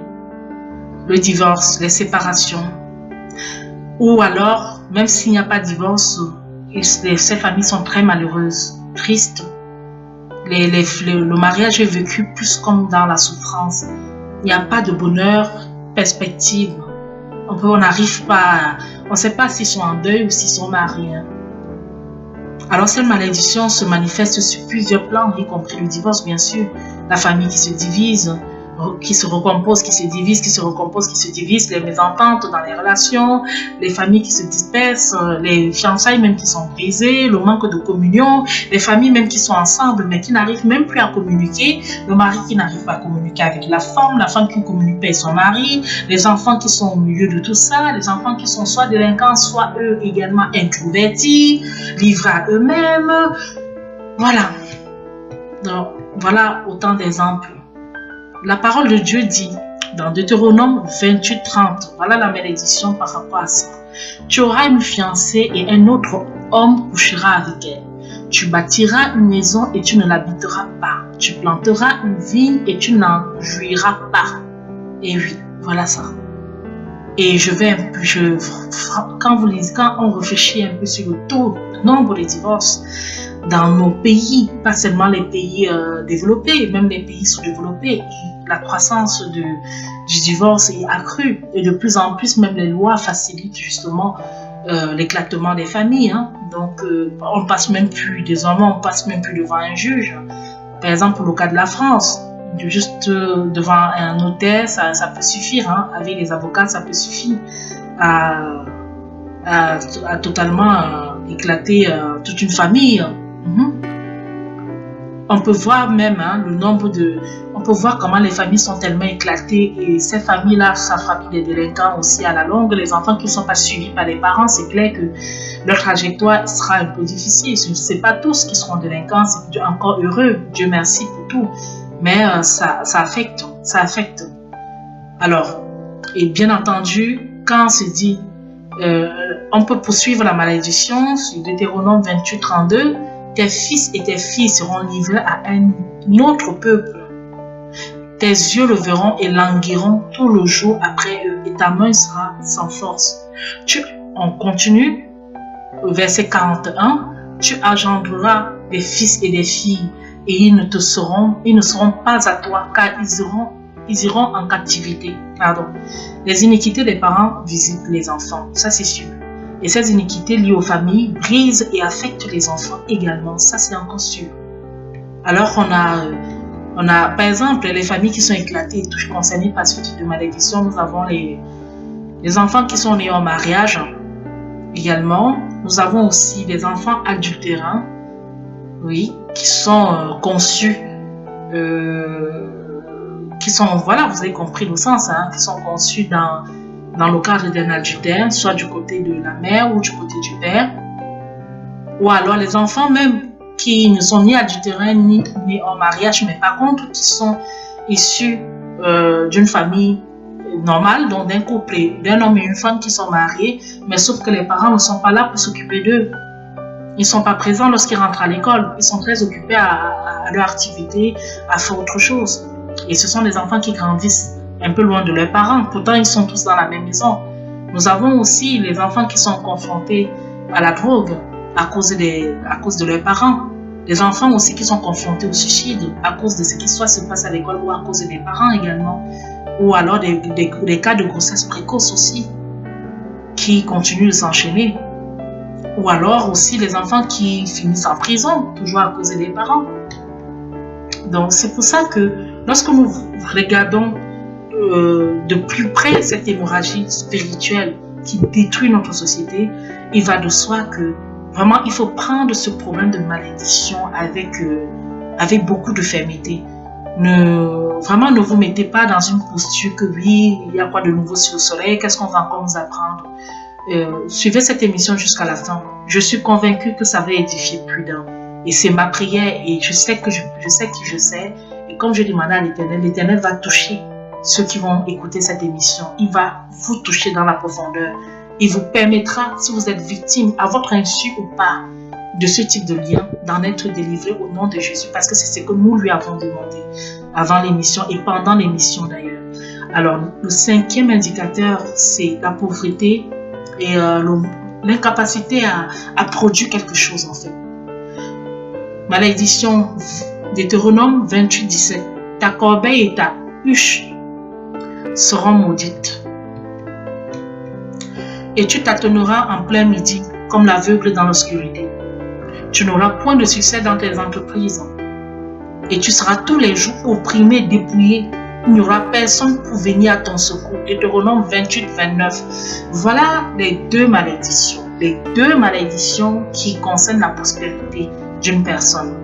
le divorce, les séparations. Ou alors, même s'il n'y a pas de divorce, ces familles sont très malheureuses, tristes. Le mariage est vécu plus comme dans la souffrance. Il n'y a pas de bonheur, perspective. On n'arrive pas, on ne sait pas s'ils sont en deuil ou s'ils sont mariés. Alors cette malédiction se manifeste sur plusieurs plans, y compris le divorce bien sûr, la famille qui se divise, qui se recompose, qui se divise, qui se recompose, qui se divise, les mésententes dans les relations, les familles qui se dispersent, les fiançailles même qui sont brisées, le manque de communion, les familles même qui sont ensemble mais qui n'arrivent même plus à communiquer, le mari qui n'arrive pas à communiquer avec la femme qui ne communique pas avec son mari, les enfants qui sont au milieu de tout ça, les enfants qui sont soit délinquants, soit eux également introvertis, livrés à eux-mêmes. Voilà. Donc, voilà autant d'exemples. La parole de Dieu dit dans Deutéronome 28:30, voilà la malédiction par rapport à ça. Tu auras une fiancée et un autre homme couchera avec elle. Tu bâtiras une maison et tu ne l'habiteras pas. Tu planteras une vigne et tu n'en jouiras pas. Et oui, voilà ça. Et quand on réfléchit un peu sur le taux, le nombre de divorces dans nos pays, pas seulement les pays développés, même les pays sous-développés, la croissance du divorce est accrue et de plus en plus même les lois facilitent justement l'éclatement des familles. Hein. Donc on passe même plus devant un juge. Par exemple, pour le cas de la France, juste devant un notaire, ça peut suffire. Hein. Avec les avocats, ça peut suffire à totalement éclater toute une famille. On peut voir même on peut voir comment les familles sont tellement éclatées et ces familles-là, ça frappe les délinquants aussi à la longue. Les enfants qui ne sont pas suivis par les parents, c'est clair que leur trajectoire sera un peu difficile. Ce n'est pas tous qui seront délinquants, c'est encore heureux, Dieu merci pour tout. Mais ça affecte. Alors, et bien entendu, quand on se dit, on peut poursuivre la malédiction sur Deutéronome 28:32. Tes fils et tes filles seront livrés à un autre peuple. Tes yeux le verront et languiront tout le jour après eux, et ta main sera sans force. On continue, verset 41. Tu engendreras des fils et des filles, et ils ne seront pas à toi, car ils iront en captivité. Les iniquités des parents visitent les enfants, ça c'est sûr. Et ces iniquités liées aux familles brisent et affectent les enfants également. Ça, c'est encore sûr. Alors, on a, par exemple, les familles qui sont éclatées et touchées concernées par ce type de malédiction. Nous avons les enfants qui sont nés en mariage également. Nous avons aussi des enfants adultérins, oui, qui sont conçus, voilà, vous avez compris le sens, hein, qui sont conçus dans le cadre d'un adultère, soit du côté de la mère ou du côté du père. Ou alors les enfants même qui ne sont ni adultérins ni en mariage, mais par contre qui sont issus d'une famille normale, donc d'un couple, d'un homme et une femme qui sont mariés, mais sauf que les parents ne sont pas là pour s'occuper d'eux. Ils ne sont pas présents lorsqu'ils rentrent à l'école. Ils sont très occupés à leur activité, à faire autre chose. Et ce sont des enfants qui grandissent un peu loin de leurs parents. Pourtant, ils sont tous dans la même maison. Nous avons aussi les enfants qui sont confrontés à la drogue à cause de leurs parents. Les enfants aussi qui sont confrontés au suicide à cause de ce qui soit se passe à l'école ou à cause des parents également. Ou alors des cas de grossesse précoce aussi qui continuent de s'enchaîner. Ou alors aussi les enfants qui finissent en prison, toujours à cause des parents. Donc c'est pour ça que lorsque nous regardons de plus près cette hémorragie spirituelle qui détruit notre société, il va de soi que vraiment il faut prendre ce problème de malédiction avec beaucoup de fermeté. Vraiment ne vous mettez pas dans une posture que oui, il y a quoi de nouveau sur le soleil, qu'est-ce qu'on va encore nous apprendre. Suivez cette émission jusqu'à la fin. Je suis convaincue que ça va édifier plus d'un. Et c'est ma prière et je sais qui je sais. Et comme je demandais à l'Éternel, l'Éternel va toucher ceux qui vont écouter cette émission. Il va vous toucher dans la profondeur. Il vous permettra, si vous êtes victime, à votre insu ou pas, de ce type de lien, d'en être délivré au nom de Jésus. Parce que c'est ce que nous lui avons demandé avant l'émission et pendant l'émission d'ailleurs. Alors, le 5e indicateur, c'est la pauvreté et l'incapacité à produire quelque chose en fait. Malédiction, Deutéronome 28, 17. Ta corbeille et ta huche seront maudites. Et tu tâtonneras en plein midi comme l'aveugle dans l'obscurité. Tu n'auras point de succès dans tes entreprises. Et tu seras tous les jours opprimé, dépouillé. Il n'y aura personne pour venir à ton secours. Deutéronome 28, 29. Voilà les deux malédictions. Les deux malédictions qui concernent la prospérité d'une personne.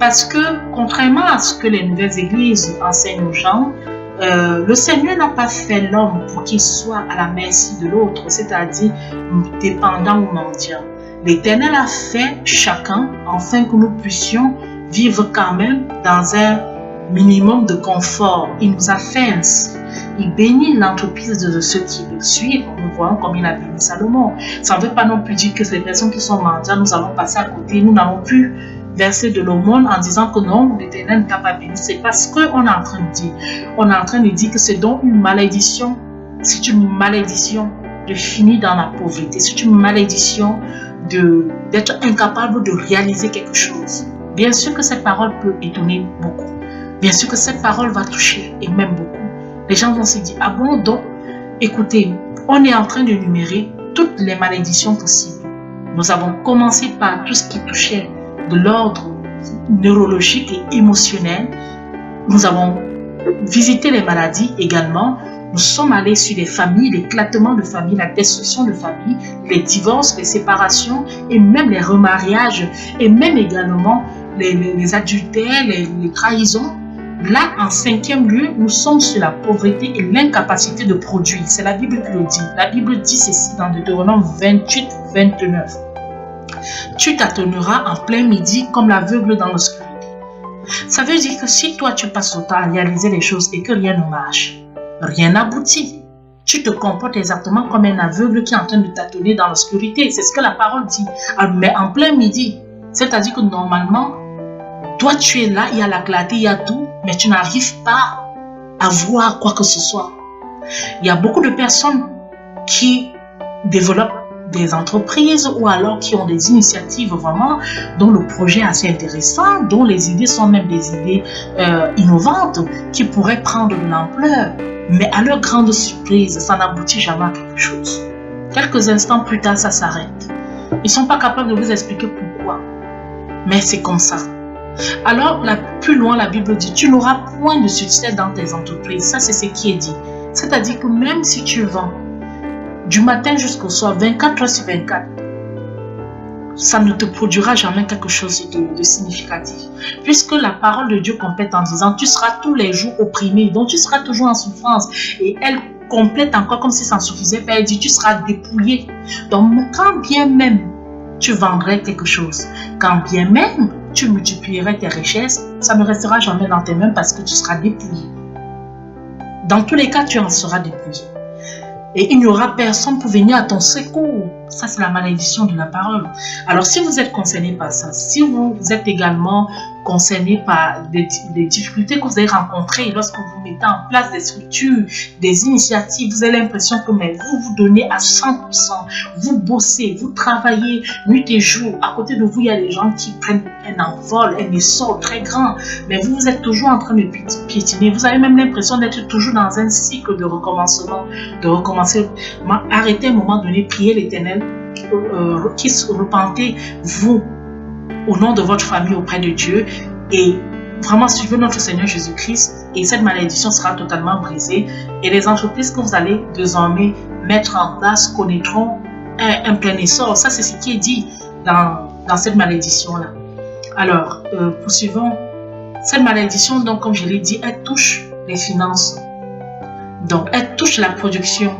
Parce que, contrairement à ce que les nouvelles églises enseignent aux gens, le Seigneur n'a pas fait l'homme pour qu'il soit à la merci de l'autre, c'est-à-dire dépendant ou mendiant. L'Éternel a fait chacun afin que nous puissions vivre quand même dans un minimum de confort. Il nous a fait ainsi. Il bénit l'entreprise de ceux qui le suivent. Nous voyons comme il a béni Salomon. Ça ne veut pas non plus dire que ces personnes qui sont mendiants, nous allons passer à côté. Nous n'allons plus verser de l'aumône en disant que non, l'Éternel ne t'a pas béni. C'est parce qu'on est en train de dire. On est en train de dire que c'est donc une malédiction. C'est une malédiction de finir dans la pauvreté. C'est une malédiction d'être incapable de réaliser quelque chose. Bien sûr que cette parole peut étonner beaucoup. Bien sûr que cette parole va toucher et même beaucoup. Les gens vont se dire, ah bon, donc, écoutez, on est en train de numérer toutes les malédictions possibles. Nous avons commencé par tout ce qui touchait de l'ordre neurologique et émotionnel. Nous avons visité les maladies également. Nous sommes allés sur les familles, l'éclatement de famille, la destruction de famille, les divorces, les séparations et même les remariages et même également les adultères, les trahisons. Là, en 5e lieu, nous sommes sur la pauvreté et l'incapacité de produire. C'est la Bible qui le dit. La Bible dit ceci dans Deutéronome 28, 29. Tu tâtonneras en plein midi comme l'aveugle dans l'obscurité. Ça veut dire que si toi tu passes ton temps à réaliser les choses et que rien ne marche, rien n'aboutit. Tu te comportes exactement comme un aveugle qui est en train de tâtonner dans l'obscurité. C'est ce que la parole dit. Mais en plein midi, c'est-à-dire que normalement, toi tu es là, il y a la clarté, il y a tout, mais tu n'arrives pas à voir quoi que ce soit. Il y a beaucoup de personnes qui développent des entreprises ou alors qui ont des initiatives vraiment dont le projet est assez intéressant, dont les idées sont même des idées innovantes qui pourraient prendre de l'ampleur. Mais à leur grande surprise, ça n'aboutit jamais à quelque chose. Quelques instants plus tard, ça s'arrête. Ils ne sont pas capables de vous expliquer pourquoi. Mais c'est comme ça. Alors, plus loin, la Bible dit, tu n'auras point de succès dans tes entreprises. Ça, c'est ce qui est dit. C'est-à-dire que même si tu vends du matin jusqu'au soir, 24 heures sur 24, ça ne te produira jamais quelque chose de significatif. Puisque la parole de Dieu complète en disant, tu seras tous les jours opprimé, donc tu seras toujours en souffrance. Et elle complète encore comme si ça ne suffisait pas. Elle dit, tu seras dépouillé. Donc, quand bien même tu vendrais quelque chose, quand bien même tu multiplierais tes richesses, ça ne restera jamais dans tes mains parce que tu seras dépouillé. Dans tous les cas, tu en seras dépouillé. Et il n'y aura personne pour venir à ton secours. Ça, c'est la malédiction de la parole. Alors, si vous êtes concerné par ça, si vous êtes également concerné par des difficultés que vous avez rencontrées lorsque vous mettez en place des structures, des initiatives, vous avez l'impression que vous vous donnez à 100%, vous bossez, vous travaillez nuit et jour. À côté de vous, il y a des gens qui prennent un envol, un essor très grand, mais vous êtes toujours en train de piétiner. Vous avez même l'impression d'être toujours dans un cycle de recommencement, de recommencer. Arrêtez à un moment donné, priez l'Éternel, qui se repentez, vous, au nom de votre famille auprès de Dieu, et vraiment suivez notre Seigneur Jésus-Christ, et cette malédiction sera totalement brisée, et les entreprises que vous allez désormais mettre en place connaîtront un plein essor. Ça, c'est ce qui est dit dans cette malédition-là. Alors, poursuivons. Cette malédiction, donc, comme je l'ai dit, elle touche les finances. Donc, elle touche la production.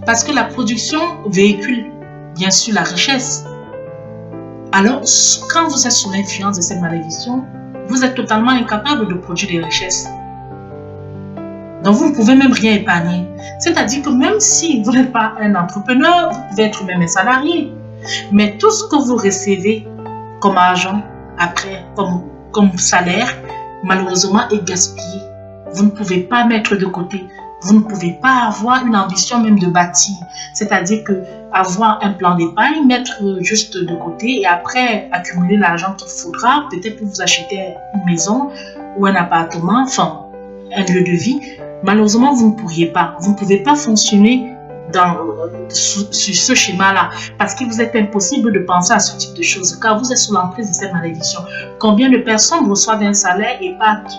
Parce que la production véhicule, bien sûr, la richesse. Alors, quand vous êtes sous l'influence de cette malédiction, vous êtes totalement incapable de produire des richesses. Donc, vous ne pouvez même rien épargner. C'est-à-dire que même si vous n'êtes pas un entrepreneur, vous pouvez être même un salarié. Mais tout ce que vous recevez comme argent, après, comme salaire, malheureusement, est gaspillé. Vous ne pouvez pas mettre de côté. Vous ne pouvez pas avoir une ambition même de bâtir. C'est-à-dire que avoir un plan d'épargne, mettre juste de côté et après accumuler l'argent qu'il faudra, peut-être pour vous acheter une maison ou un appartement, enfin, un lieu de vie. Malheureusement, vous ne pourriez pas. Vous ne pouvez pas fonctionner sur ce schéma-là parce qu'il vous est impossible de penser à ce type de choses car vous êtes sous l'emprise de cette malédiction. Combien de personnes reçoivent un salaire et partent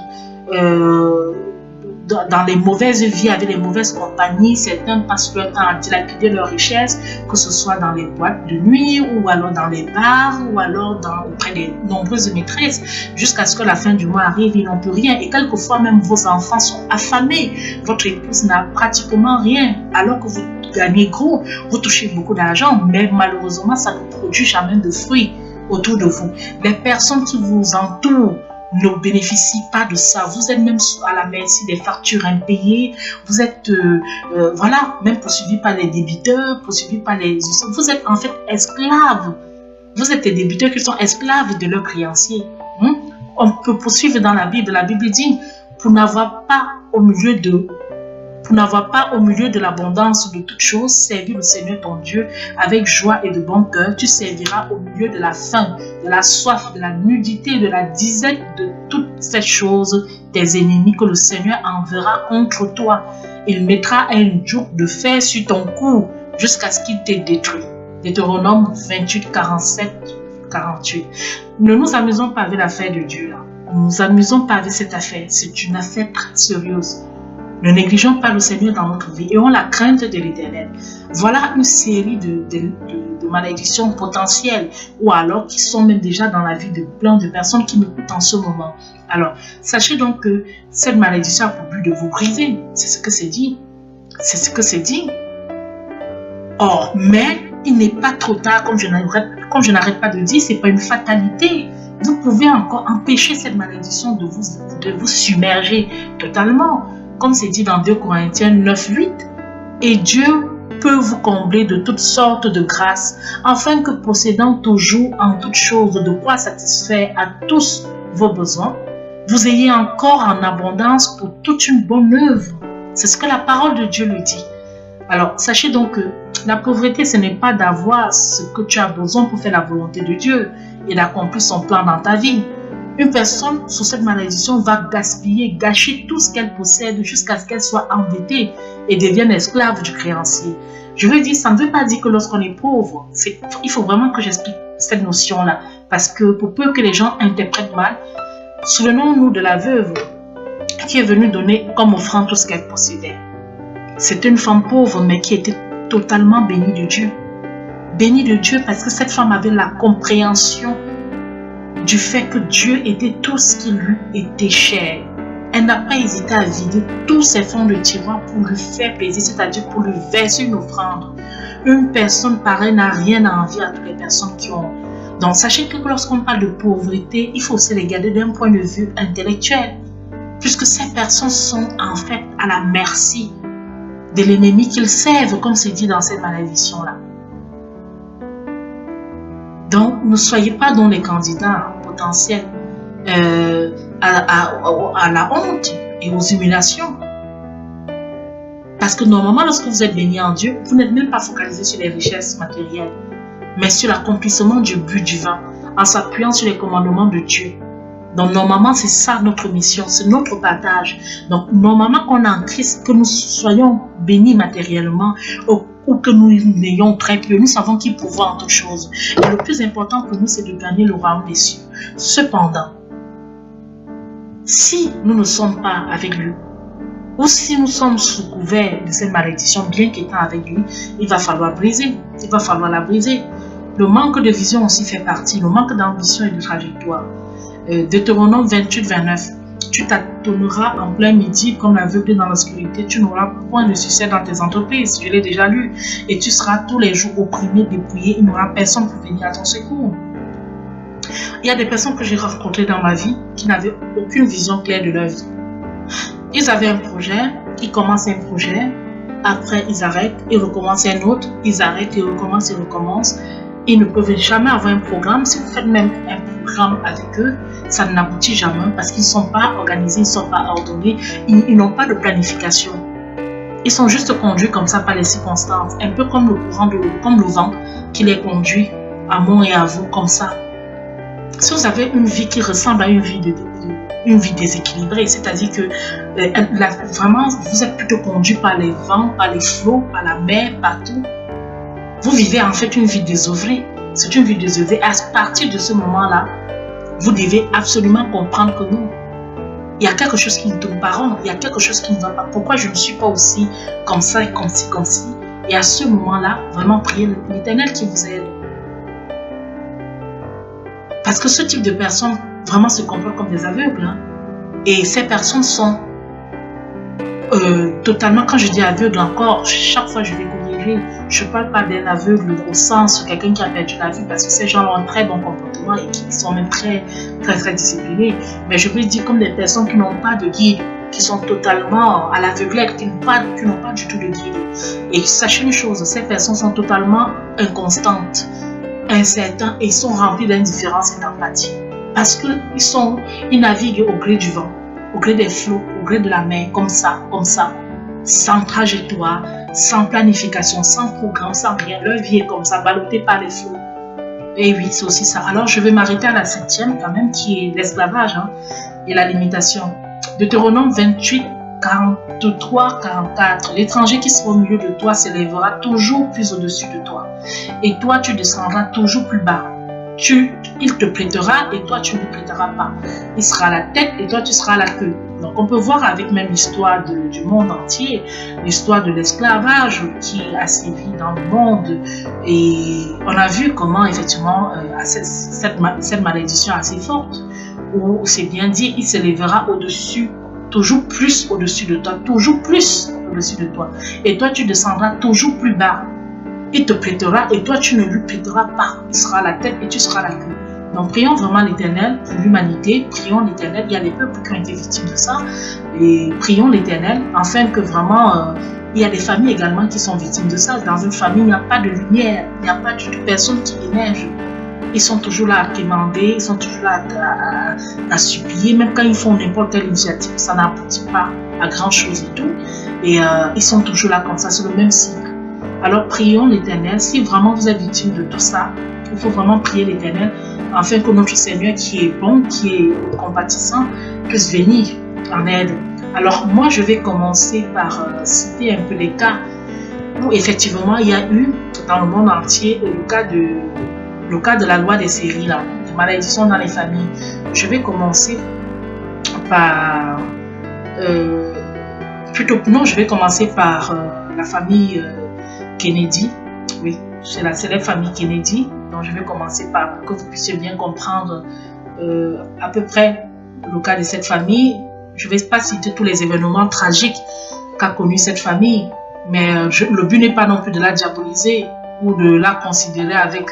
dans les mauvaises vies, avec les mauvaises compagnies, certains passent leur temps à dilapider leur richesse, que ce soit dans les boîtes de nuit, ou alors dans les bars, ou alors auprès des nombreuses maîtresses, jusqu'à ce que la fin du mois arrive, ils n'ont plus rien. Et quelquefois même vos enfants sont affamés. Votre épouse n'a pratiquement rien, alors que vous gagnez gros, vous touchez beaucoup d'argent, mais malheureusement, ça ne produit jamais de fruits autour de vous. Les personnes qui vous entourent ne bénéficient pas de ça. Vous êtes même à la merci des factures impayées. Vous êtes, voilà, même poursuivi par les débiteurs, poursuivi par les... Vous êtes en fait esclaves. Vous êtes des débiteurs qui sont esclaves de leurs créanciers. On peut poursuivre dans la Bible. La Bible dit, pour n'avoir pas au milieu de l'abondance de toutes choses, servir le Seigneur ton Dieu avec joie et de bon cœur. Tu serviras au milieu de la faim, de la soif, de la nudité, de la disette, de toutes ces choses, tes ennemis que le Seigneur enverra contre toi. Il mettra un joug de fer sur ton cou jusqu'à ce qu'il t'ait détruit. Deutéronome 28, 47, 48. Ne nous amusons pas avec l'affaire de Dieu. Ne nous amusons pas avec cette affaire. C'est une affaire très sérieuse. Ne négligeons pas le Seigneur dans notre vie et ayons la crainte de l'Éternel. Voilà une série de malédictions potentielles ou alors qui sont même déjà dans la vie de plein de personnes qui m'écoutent en ce moment. Alors, sachez donc que cette malédiction a pour but de vous briser. C'est ce que c'est dit. C'est ce que c'est dit. Or, mais il n'est pas trop tard, comme je n'arrête pas de dire, ce n'est pas une fatalité. Vous pouvez encore empêcher cette malédiction de vous submerger totalement. Comme c'est dit dans 2 Corinthiens 9, 8, et Dieu peut vous combler de toutes sortes de grâces, afin que possédant toujours en toutes choses de quoi satisfaire à tous vos besoins, vous ayez encore en abondance pour toute une bonne œuvre. C'est ce que la parole de Dieu le dit. Alors, sachez donc que la pauvreté, ce n'est pas d'avoir ce que tu as besoin pour faire la volonté de Dieu et d'accomplir son plan dans ta vie. Une personne sous cette malédiction va gaspiller, gâcher tout ce qu'elle possède jusqu'à ce qu'elle soit endettée et devienne esclave du créancier. Je veux dire, ça ne veut pas dire que lorsqu'on est pauvre, il faut vraiment que j'explique cette notion-là. Parce que pour peu que les gens interprètent mal, souvenons-nous de la veuve qui est venue donner comme offrande tout ce qu'elle possédait. C'était une femme pauvre, mais qui était totalement bénie de Dieu. Bénie de Dieu parce que cette femme avait la compréhension du fait que Dieu était tout ce qui lui était cher. Elle n'a pas hésité à vider tous ses fonds de tiroir pour lui faire plaisir, c'est-à-dire pour lui verser une offrande. Une personne pareille n'a rien à envier à toutes les personnes qui ont. Donc sachez que lorsqu'on parle de pauvreté, il faut aussi regarder d'un point de vue intellectuel, puisque ces personnes sont en fait à la merci de l'ennemi qu'ils servent, comme c'est dit dans cette malédiction-là. Donc, ne soyez pas dans les candidats potentiels à la honte et aux humiliations. Parce que normalement, lorsque vous êtes béni en Dieu, vous n'êtes même pas focalisé sur les richesses matérielles, mais sur l'accomplissement du but divin, en s'appuyant sur les commandements de Dieu. Donc, normalement, c'est ça notre mission, c'est notre partage. Donc, normalement, qu'on est en Christ, que nous soyons bénis matériellement ou que nous n'ayons très peu, nous savons qu'il pourvoit en toutes choses. Et le plus important pour nous, c'est de gagner le royaume des cieux. Cependant, si nous ne sommes pas avec lui, ou si nous sommes sous couvert de cette malédiction, bien qu'étant avec lui, il va falloir briser. Il va falloir la briser. Le manque de vision aussi fait partie, le manque d'ambition et de trajectoire. Deutéronome 28, 29. Tu tâtonneras en plein midi comme l'aveugle dans l'obscurité. Tu n'auras point de succès dans tes entreprises. Je l'ai déjà lu. Et tu seras tous les jours opprimé, dépouillé. Il n'y aura personne pour venir à ton secours. Il y a des personnes que j'ai rencontrées dans ma vie qui n'avaient aucune vision claire de leur vie. Ils avaient un projet, ils commencent un projet, après ils arrêtent, ils recommencent un autre, ils arrêtent, ils recommencent. Ils ne peuvent jamais avoir un programme. Si vous faites même un programme avec eux, ça n'aboutit jamais parce qu'ils ne sont pas organisés, ils ne sont pas ordonnés, ils n'ont pas de planification. Ils sont juste conduits comme ça par les circonstances, un peu comme le courant, comme le vent qui les conduit à moi et à vous comme ça. Si vous avez une vie qui ressemble à une vie déséquilibrée, c'est-à-dire que vraiment vous êtes plutôt conduit par les vents, par les flots, par la mer, partout. Vous vivez en fait une vie désœuvrée. C'est une vie désœuvrée. À partir de ce moment-là, vous devez absolument comprendre que non. Il y a quelque chose qui ne tourne pas rond. Il y a quelque chose qui ne va pas. Pourquoi je ne suis pas aussi comme ça et comme ci, comme ci. Et à ce moment-là, vraiment priez l'Éternel qui vous aide. Parce que ce type de personnes vraiment se comportent comme des aveugles. Hein. Et ces personnes sont totalement, quand je dis aveugle encore, chaque fois je vais corriger, je ne parle pas d'un aveugle au sens quelqu'un qui a perdu la vue, parce que ces gens ont un très bon comportement et qui sont même très disciplinés. Mais je veux dire comme des personnes qui n'ont pas de guide, qui sont totalement à l'aveuglette, qui n'ont pas du tout de guide. Et sachez une chose, ces personnes sont totalement inconstantes, incertains et ils sont remplis d'indifférence et d'empathie. Parce qu'ils naviguent au gré du vent, au gré des flots, au gré de la mer, comme ça, sans trajectoire, sans planification, sans programme, sans rien. Leur vie est comme ça, ballottée par les flots. Et oui, c'est aussi ça. Alors, je vais m'arrêter à la 7e quand même, qui est l'esclavage et la limitation. Deutéronome 28, 43, 44. L'étranger qui sera au milieu de toi s'élèvera toujours plus au-dessus de toi. Et toi, tu descendras toujours plus bas. Il te prêtera et toi tu ne prêteras pas. Il sera à la tête et toi tu seras à la queue. Donc on peut voir avec même l'histoire du monde entier, l'histoire de l'esclavage qui a sévi dans le monde. Et on a vu comment effectivement cette malédiction assez forte, où c'est bien dit, il s'élèvera au-dessus, toujours plus au-dessus de toi, toujours plus au-dessus de toi. Et toi tu descendras toujours plus bas. Il te prêtera et toi tu ne lui prêteras pas. Il sera à la tête et tu seras à la queue. Donc prions vraiment l'Éternel pour l'humanité. Prions l'Éternel. Il y a des peuples qui ont été victimes de ça. Et prions l'Éternel afin que vraiment il y a des familles également qui sont victimes de ça. Dans une famille, il n'y a pas de lumière. Il n'y a pas de personne qui émerge. Ils sont toujours là à quémander. Ils sont toujours là à supplier. Même quand ils font n'importe quelle initiative, ça n'aboutit pas à grand chose et tout. Et ils sont toujours là comme ça. C'est le même cycle. Alors prions l'Éternel. Si vraiment vous êtes victime de tout ça, il faut vraiment prier l'Éternel afin que notre Seigneur qui est bon, qui est compatissant, puisse venir en aide. Alors moi je vais commencer par citer un peu les cas où effectivement il y a eu dans le monde entier le cas de la loi des séries, là, de malédiction dans les familles. Je vais commencer par je vais commencer par la famille Kennedy. Oui, c'est la célèbre famille Kennedy. Donc je vais commencer par pour que vous puissiez bien comprendre à peu près le cas de cette famille. Je ne vais pas citer tous les événements tragiques qu'a connu cette famille, mais le but n'est pas non plus de la diaboliser ou de la considérer avec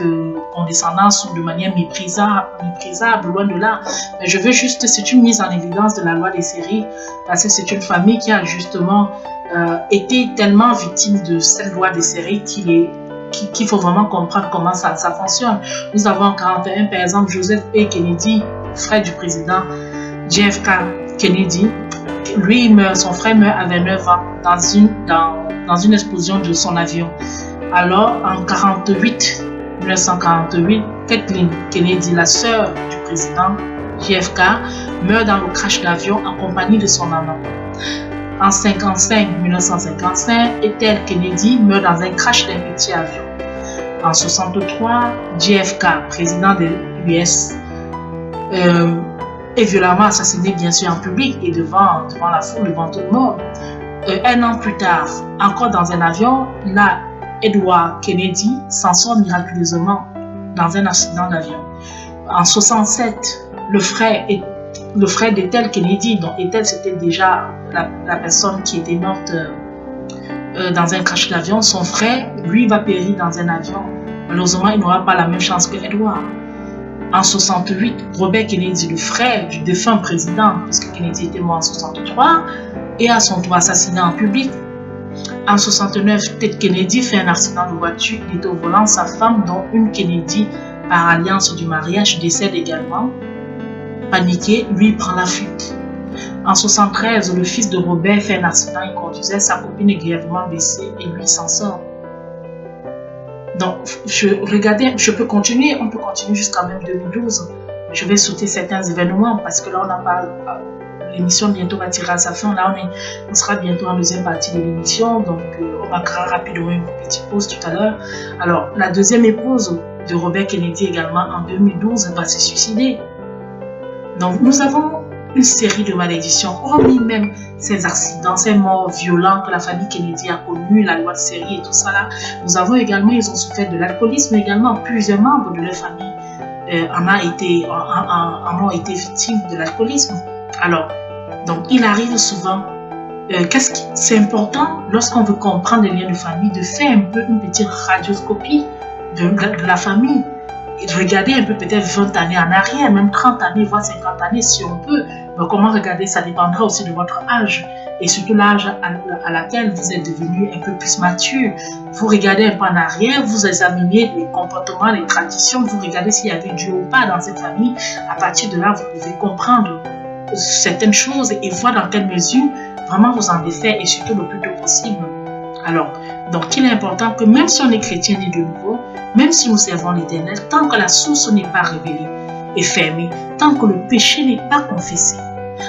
condescendance ou de manière méprisable, loin de là. Mais je veux juste, c'est une mise en évidence de la loi des séries, parce que c'est une famille qui a justement été tellement victime de cette loi des séries qu'il est qu'il faut vraiment comprendre comment ça fonctionne. Nous avons en 41, par exemple, Joseph A. Kennedy, frère du président JFK Kennedy. Lui, son frère meurt à 29 ans dans une explosion de son avion. Alors, en 1948, Kathleen Kennedy, la sœur du président JFK, meurt dans le crash d'avion en compagnie de son maman. En 1955, Ethel Kennedy meurt dans un crash d'un petit avion. En 63, JFK, président de l'US, est violemment assassiné, bien sûr, en public et devant la foule, devant tout le monde. Un an plus tard, encore dans un avion, là, Edward Kennedy s'en sort miraculeusement dans un accident d'avion. En 67, le frère d'Ethel Kennedy, donc Ethel c'était déjà la personne qui était morte dans un crash d'avion, son frère, lui, va périr dans un avion. Malheureusement, il n'aura pas la même chance que Edward. En 68, Robert Kennedy, le frère du défunt président, puisque Kennedy était mort en 63, est à son tour assassiné en public. En 69, Ted Kennedy fait un accident de voiture, il est au volant, sa femme, dont une Kennedy par alliance du mariage, décède également. Paniqué, lui prend la fuite. En 73, le fils de Robert fait un accident, il conduisait, sa copine est grièvement blessée et lui s'en sort. Donc, je peux continuer, on peut continuer jusqu'à même 2012. Je vais sauter certains événements parce que là, on n'a pas. L'émission bientôt va tirer à sa fin. Là, on sera bientôt en deuxième partie de l'émission. Donc, on marquera rapidement une petite pause tout à l'heure. Alors, la deuxième épouse de Robert Kennedy également en 2012 va se suicider. Donc, nous avons une série de malédictions, hormis même ces accidents, ces morts violents que la famille Kennedy a connus, la loi de série et tout ça là. Nous avons également, ils ont souffert de l'alcoolisme également. Plusieurs membres de leur famille en ont été victimes de l'alcoolisme. Alors, donc il arrive souvent, c'est important lorsqu'on veut comprendre les liens de famille, de faire un peu une petite radioscopie de la famille. Et de regarder un peu peut-être 20 années en arrière, même 30 années, voire 50 années si on peut. Donc comment regarder, ça dépendra aussi de votre âge et surtout l'âge à laquelle vous êtes devenu un peu plus mature. Vous regardez un peu en arrière, vous examinez les comportements, les traditions, vous regardez s'il y avait Dieu ou pas dans cette famille. À partir de là, vous pouvez comprendre certaines choses et voir dans quelle mesure vraiment vous en défaire et surtout le plus tôt possible. Alors, donc il est important que même si on est chrétien né de nouveau, même si nous servons l'Éternel, tant que la source n'est pas révélée et fermée, tant que le péché n'est pas confessé,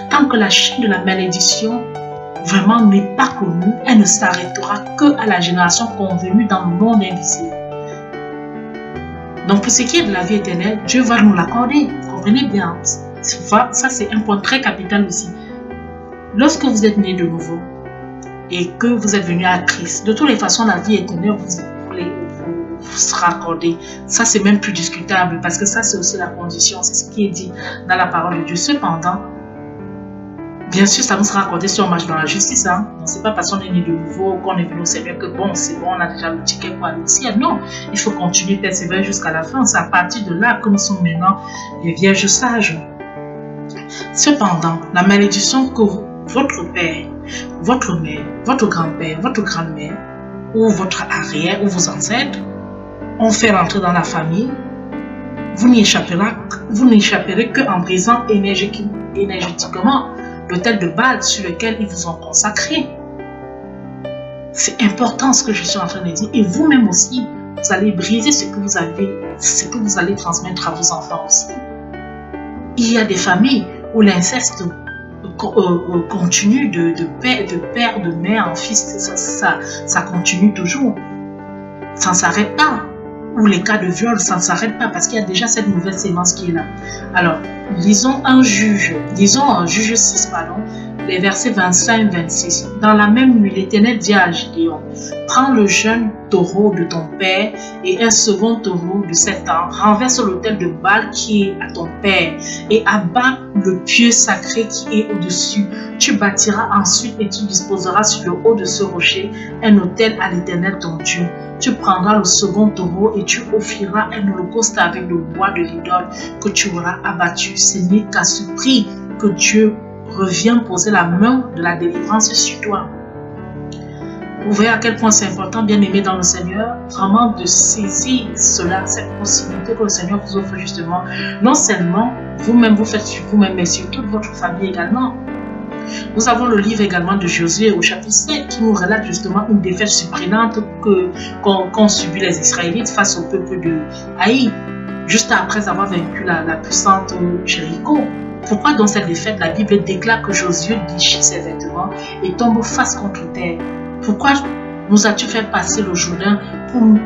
tant que la chaîne de la malédiction vraiment n'est pas connue, elle ne s'arrêtera que à la génération convenue dans le monde invisible. Donc pour ce qui est de la vie éternelle, Dieu va nous l'accorder. Comprenez bien, ça c'est un point très capital aussi. Lorsque vous êtes né de nouveau et que vous êtes venu à Christ, de toutes les façons la vie éternelle vous sera accordée. Ça c'est même plus discutable parce que ça c'est aussi la condition, c'est ce qui est dit dans la parole de Dieu. Cependant, bien sûr ça nous sera accordé si on marche dans la justice. Donc c'est pas parce qu'on est né de nouveau, qu'on est venu au Seigneur que bon, c'est bon, on a déjà le ticket pour aller au ciel. Non, il faut continuer de persévérer jusqu'à la fin. C'est à partir de là que nous sommes maintenant les vierges sages. Cependant, la malédiction que votre père, votre mère, votre grand-père, votre grand-mère ou votre arrière ou vos ancêtres ont fait rentrer dans la famille, vous n'y échapperez qu'en brisant énergétiquement l'autel de Baal sur lequel ils vous ont consacré. C'est important ce que je suis en train de dire. Et vous-même aussi, vous allez briser ce que vous allez transmettre à vos enfants aussi. Il y a des familles où l'inceste continue de père, de mère en fils. Ça continue toujours. Ça ne s'arrête pas. Ou les cas de viol, ça ne s'arrête pas parce qu'il y a déjà cette nouvelle sémence qui est là. Alors, lisons en Juge 6, les versets 25-26. Dans la même nuit, l'Éternel dit à Gédéon, prends le jeune taureau de ton père et un second taureau de 7 ans, renverse l'autel de Baal qui est à ton père et abat le pieu sacré qui est au-dessus. Tu bâtiras ensuite et tu disposeras sur le haut de ce rocher un autel à l'Éternel ton Dieu. Tu prendras le second taureau et tu offriras un holocauste avec le bois de l'idole que tu auras abattu. Ce n'est qu'à ce prix que Dieu revient poser la main de la délivrance sur toi. Vous voyez à quel point c'est important, bien aimé dans le Seigneur, vraiment de saisir cela, cette possibilité que le Seigneur vous offre justement. Non seulement vous-même vous faites sur vous-même, mais sur toute votre famille également. Nous avons le livre également de Josué au chapitre 7 qui nous relate justement une défaite surprenante qu'ont subi les Israélites face au peuple de Haï, juste après avoir vaincu la puissante Jéricho. Pourquoi dans cette défaite, la Bible déclare que Josué déchire ses vêtements et tombe face contre terre? Pourquoi nous as-tu fait passer le Jourdain pour nous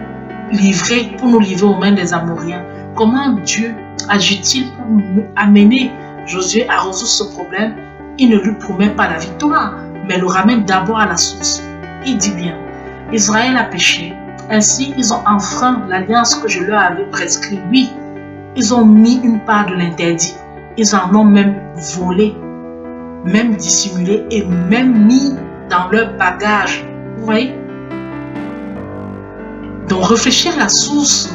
livrer aux mains des Amoréens? Comment Dieu agit-il pour nous amener Josué à résoudre ce problème? Il ne lui promet pas la victoire, mais le ramène d'abord à la source. Il dit bien, Israël a péché, ainsi ils ont enfreint l'alliance que je leur avais prescrite. Oui, ils ont mis une part de l'interdit, ils en ont même volé, même dissimulé et même mis dans leur bagage. Vous voyez? Donc réfléchir à la source,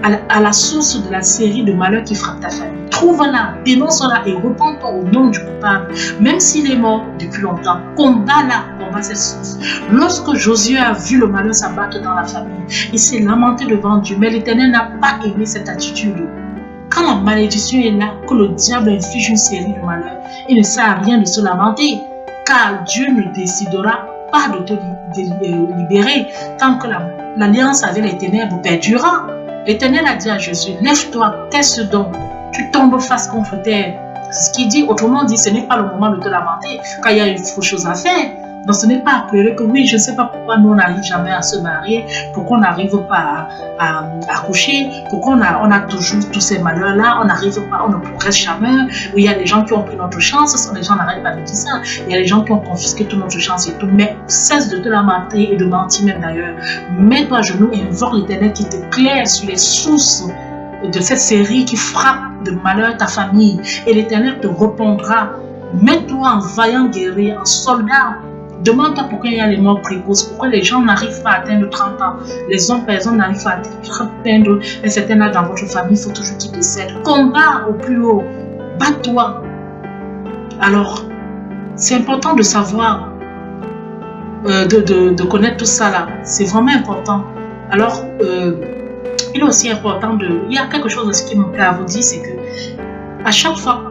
à la source de la série de malheurs qui frappent ta famille. Trouve-la, dénonce-la et repens-toi au nom du coupable. Même s'il est mort depuis longtemps, combat-la, combat cette source. Lorsque Josué a vu le malheur s'abattre dans la famille, il s'est lamenté devant Dieu, mais l'Éternel n'a pas aimé cette attitude. Quand la malédiction est là, que le diable inflige une série de malheurs, il ne sert à rien de se lamenter, car Dieu ne décidera pas de te libérer tant que l'alliance avec les ténèbres perdurera. L'Éternel a dit à Josué, lève-toi, qu'est-ce donc? Tu tombes face contre terre. C'est ce qu'il dit. Autrement dit, ce n'est pas le moment de te lamenter quand il y a une autre chose à faire. Donc ce n'est pas à pleurer que oui, je ne sais pas pourquoi nous on n'arrive jamais à se marier, pourquoi on n'arrive pas à accoucher, pourquoi on a toujours tous ces malheurs-là, on n'arrive pas, on ne progresse jamais. Il y a des gens qui ont pris notre chance, ce sont des gens n'arrêtent pas de dire ça. Il y a des gens qui ont confisqué toute notre chance et tout. Mais cesse de te lamenter et de mentir même d'ailleurs. Mets-toi à genoux et invoque l'Éternel qui te claire sur les sources de cette série qui frappe de malheur ta famille. Et l'Éternel te répondra. Mets-toi en vaillant guerrier, en soldat. Demande-toi pourquoi il y a les morts précoces, pourquoi les gens n'arrivent pas à atteindre 30 ans, les hommes, personnes n'arrivent pas à atteindre un certain âge dans votre famille, il faut toujours qu'ils décèdent. Combat au plus haut, bats-toi. Alors, c'est important de savoir, de connaître tout ça là, c'est vraiment important. Alors, il est aussi important il y a quelque chose aussi qui me plaît à vous dire, c'est que à chaque fois,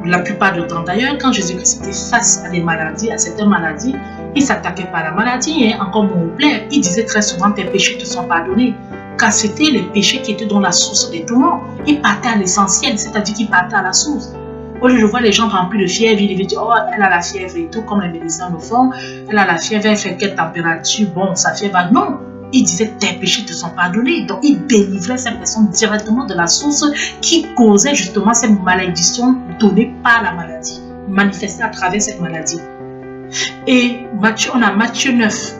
la plupart du temps d'ailleurs, quand Jésus-Christ était face à des maladies, à certaines maladies, il ne s'attaquait pas à la maladie, hein, encore mon plaît. Il disait très souvent tes péchés te sont pardonnés, car c'était les péchés qui étaient dans la source des tourments. Il partait à l'essentiel, c'est-à-dire qu'il partait à la source. Au lieu de voir les gens remplis de fièvre, il dit oh, elle a la fièvre et tout, comme les médecins le font, elle a la fièvre, elle fait quelle température, bon, sa fièvre va. Non! Il disait tes péchés te sont pardonnés. Donc il délivrait cette personne directement de la source qui causait justement cette malédiction donnée par la maladie, manifestée à travers cette maladie. Et on a Matthieu 9,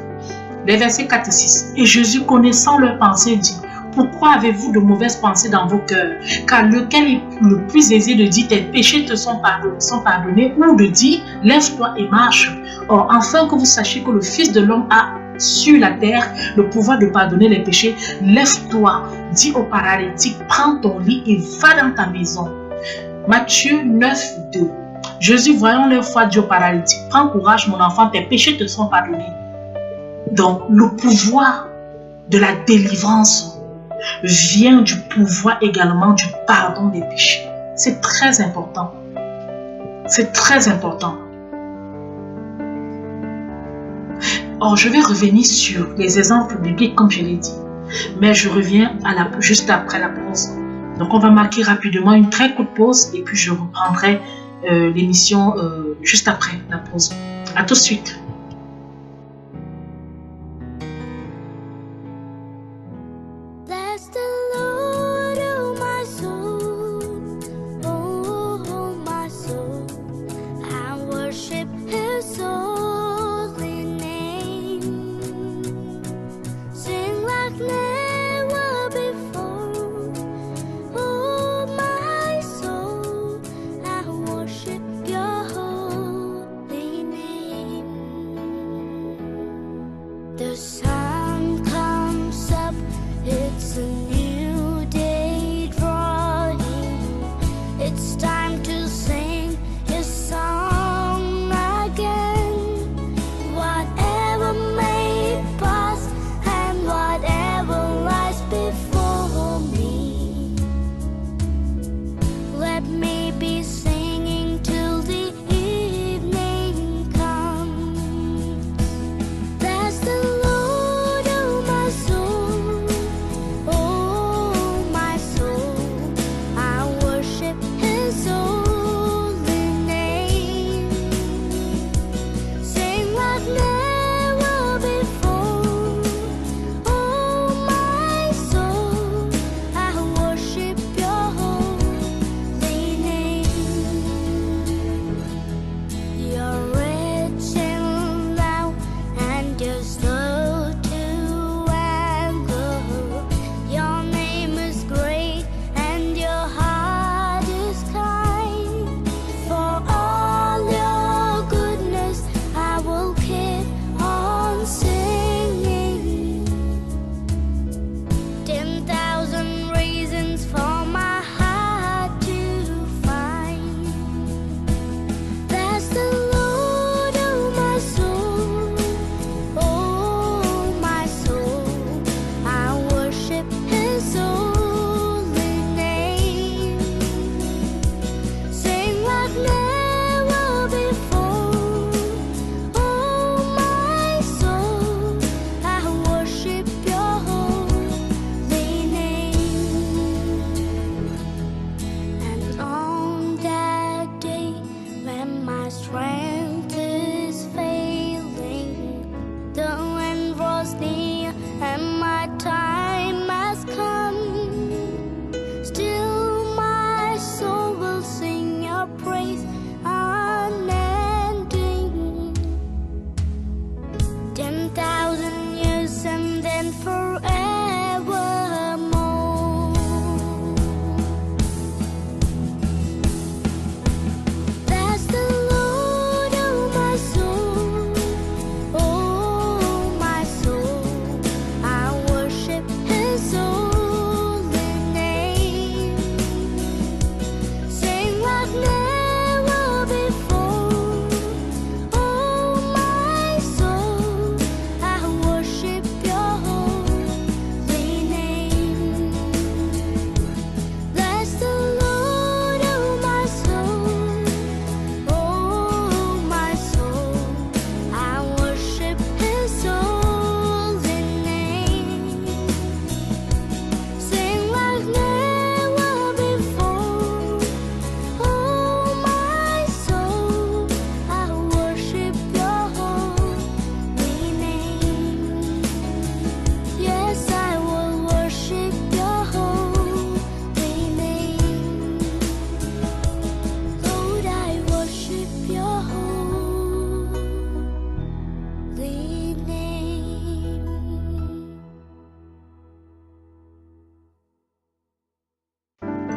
les versets 4 et 6. Et Jésus, connaissant leurs pensées, dit, pourquoi avez-vous de mauvaises pensées dans vos cœurs? Car lequel est le plus aisé de dire tes péchés te sont pardonnés, ou de dire lève-toi et marche? Or, afin que vous sachiez que le Fils de l'homme a sur la terre le pouvoir de pardonner les péchés, lève-toi, dis au paralytique, prends ton lit et va dans ta maison. Matthieu 9, 2. Jésus, voyant leur foi, dit au paralytique, prends courage mon enfant, tes péchés te sont pardonnés. Donc le pouvoir de la délivrance vient du pouvoir également du pardon des péchés. C'est très important. C'est très important. Or, je vais revenir sur les exemples bibliques comme je l'ai dit. Mais je reviens juste après la pause. Donc, on va marquer rapidement une très courte pause et puis je reprendrai l'émission juste après la pause. À tout de suite.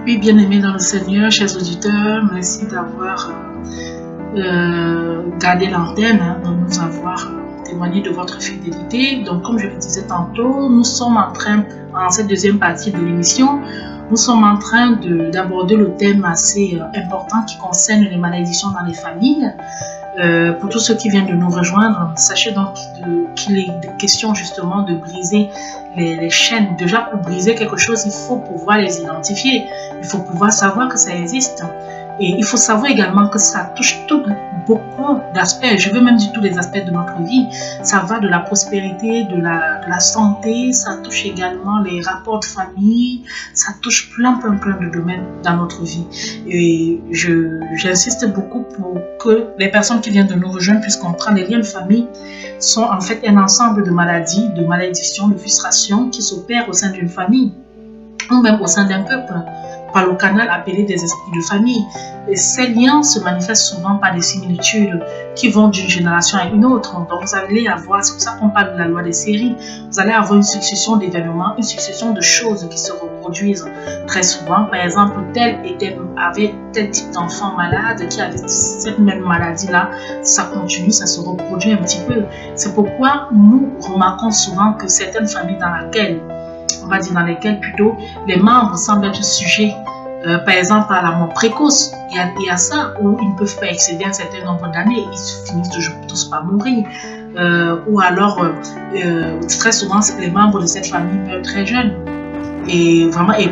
Oui, bien-aimés dans le Seigneur, chers auditeurs, merci d'avoir gardé l'antenne, de nous avoir témoigné de votre fidélité. Donc, comme je le disais tantôt, nous sommes en train, en cette deuxième partie de l'émission, nous sommes en train d'aborder le thème assez important qui concerne les malédictions dans les familles. Pour tous ceux qui viennent de nous rejoindre, sachez donc qu'il est question justement de briser les chaînes. Déjà, pour briser quelque chose, il faut pouvoir les identifier. Il faut pouvoir savoir que ça existe. Et il faut savoir également que ça touche beaucoup d'aspects, je veux même dire tous les aspects de notre vie. Ça va de la prospérité, de la santé, ça touche également les rapports de famille, ça touche plein de domaines dans notre vie. Et j'insiste beaucoup pour que les personnes qui viennent de nous rejoindre puissent comprendre les liens de famille sont en fait un ensemble de maladies, de malédictions, de frustrations qui s'opèrent au sein d'une famille ou même au sein d'un peuple, par le canal appelé des esprits de famille. Et ces liens se manifestent souvent par des similitudes qui vont d'une génération à une autre. Donc vous allez avoir, c'est pour ça qu'on parle de la loi des séries, vous allez avoir une succession d'événements, une succession de choses qui se reproduisent très souvent. Par exemple, tel avait tel type d'enfant malade qui avait cette même maladie-là, ça continue, ça se reproduit un petit peu. C'est pourquoi nous remarquons souvent que certaines familles dans lesquelles plutôt les membres semblent être sujets, par exemple à la mort précoce. Il y a ça, où ils ne peuvent pas excéder un certain nombre d'années, ils finissent toujours tous par mourir. Ou alors, très souvent, les membres de cette famille meurent très jeunes. Et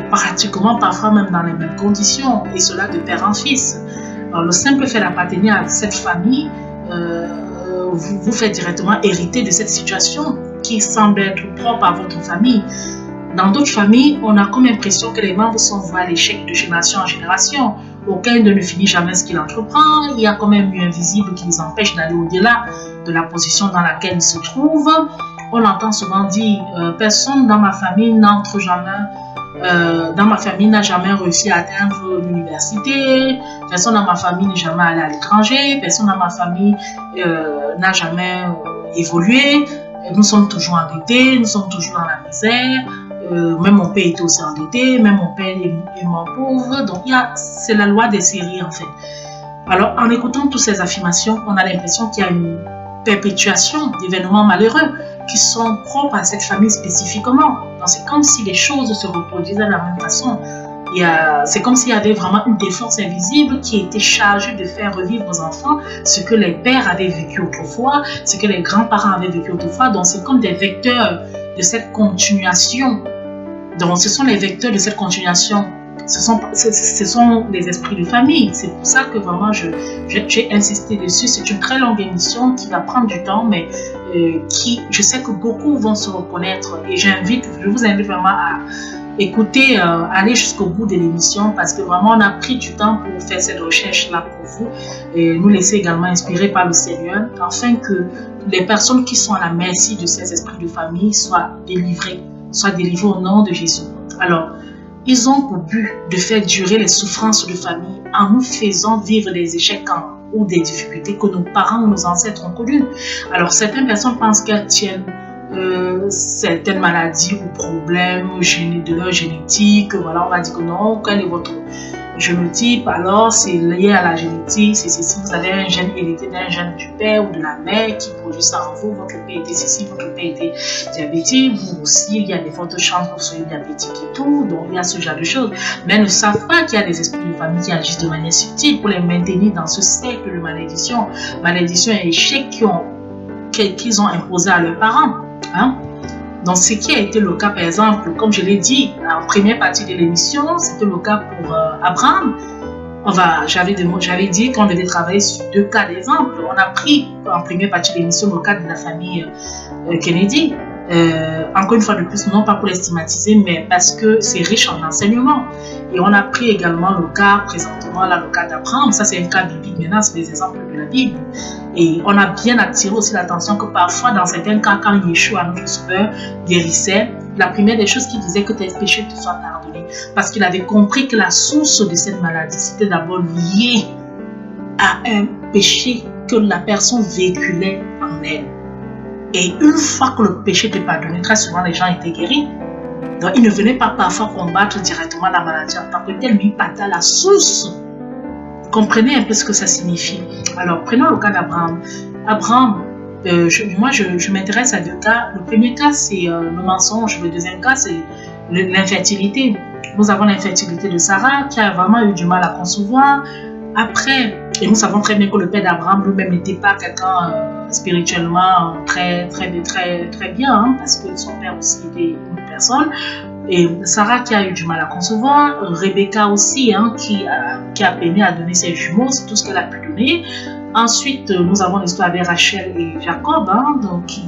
pratiquement parfois même dans les mêmes conditions, et cela de père en fils. Alors, le simple fait d'appartenir à cette famille vous fait directement hériter de cette situation qui semble être propre à votre famille. Dans d'autres familles, on a comme l'impression que les membres sont voués à l'échec de génération en génération. Aucun ne finit jamais ce qu'il entreprend. Il y a quand même un invisible qui les empêche d'aller au-delà de la position dans laquelle ils se trouvent. On entend souvent dire personne dans ma famille n'entre jamais. Dans ma famille n'a jamais réussi à atteindre l'université. Personne dans ma famille n'est jamais allé à l'étranger. Personne dans ma famille n'a jamais évolué. Nous sommes toujours endettés. Nous sommes toujours dans la misère. Même mon père était aussi endetté, même mon père est mort pauvre. Donc, c'est la loi des séries en fait. Alors, en écoutant toutes ces affirmations, on a l'impression qu'il y a une perpétuation d'événements malheureux qui sont propres à cette famille spécifiquement. Donc, c'est comme si les choses se reproduisaient de la même façon. C'est comme s'il y avait vraiment une défense invisible qui était chargée de faire revivre aux enfants ce que les pères avaient vécu autrefois, ce que les grands-parents avaient vécu autrefois. Donc, c'est comme des vecteurs de cette continuation. Donc, ce sont les vecteurs de cette continuation. Ce sont les esprits de famille. C'est pour ça que vraiment, j'ai insisté dessus. C'est une très longue émission qui va prendre du temps, mais je sais que beaucoup vont se reconnaître. Et je vous invite vraiment à écouter, aller jusqu'au bout de l'émission parce que vraiment, on a pris du temps pour faire cette recherche-là pour vous et nous laisser également inspirer par le Seigneur afin que les personnes qui sont à la merci de ces esprits de famille soient délivrées au nom de Jésus. Alors, ils ont pour but de faire durer les souffrances de famille en nous faisant vivre des échecs ou des difficultés que nos parents ou nos ancêtres ont connues. Alors, certaines personnes pensent qu'elles tiennent certaines maladies ou problèmes de leur génétique. Voilà, on va dire que non, quel est votre génotype? Alors, c'est lié à la génétique. C'est si vous avez un gène hérité d'un gène du père ou de la mère qui produit ça en vous, votre père était ceci, votre père était diabétique, vous aussi, il y a des fortes chances que vous soyez diabétique et tout. Donc, il y a ce genre de choses. Mais elles ne savent pas qu'il y a des esprits de famille qui agissent de manière subtile pour les maintenir dans ce cercle de malédiction et échec qu'ils ont imposé à leurs parents. Hein? Donc, ce qui a été le cas, par exemple, comme je l'ai dit en première partie de l'émission, c'était le cas pour Abraham. J'avais dit qu'on devait travailler sur 2 cas d'exemple. On a pris en première partie de l'émission le cas de la famille Kennedy. Encore une fois de plus, non pas pour les stigmatiser, mais parce que c'est riche en enseignements. Et on a pris également le cas, présentement, là, le cas d'Abraham. Ça, c'est un cas biblique. Maintenant, c'est des exemples de la Bible. Et on a bien attiré aussi l'attention que parfois, dans certains cas, quand Yeshua, notre sauveur, guérissait, la première des choses qu'il disait que tes péchés te soient pardonnés. Parce qu'il avait compris que la source de cette maladie, c'était d'abord lié à un péché que la personne véhiculait en elle. Et une fois que le péché était pardonné, très souvent les gens étaient guéris. Donc, il ne venait pas parfois combattre directement la maladie en tant que tel, mais il partait à la source. Comprenez un peu ce que ça signifie. Alors, prenons le cas d'Abraham. Abraham, moi, je m'intéresse à 2 cas. Le premier cas, c'est le mensonge. Le deuxième cas, c'est l'infertilité. Nous avons l'infertilité de Sarah, qui a vraiment eu du mal à concevoir. Après, et nous savons très bien que le père d'Abraham lui-même n'était pas quelqu'un spirituellement très bien, hein, parce que son père aussi était une personne. Et Sarah qui a eu du mal à concevoir, Rebecca aussi, hein, qui a peiné à donner ses jumeaux, c'est tout ce qu'elle a pu donner. Ensuite, nous avons l'histoire avec Rachel et Jacob, hein, donc, qui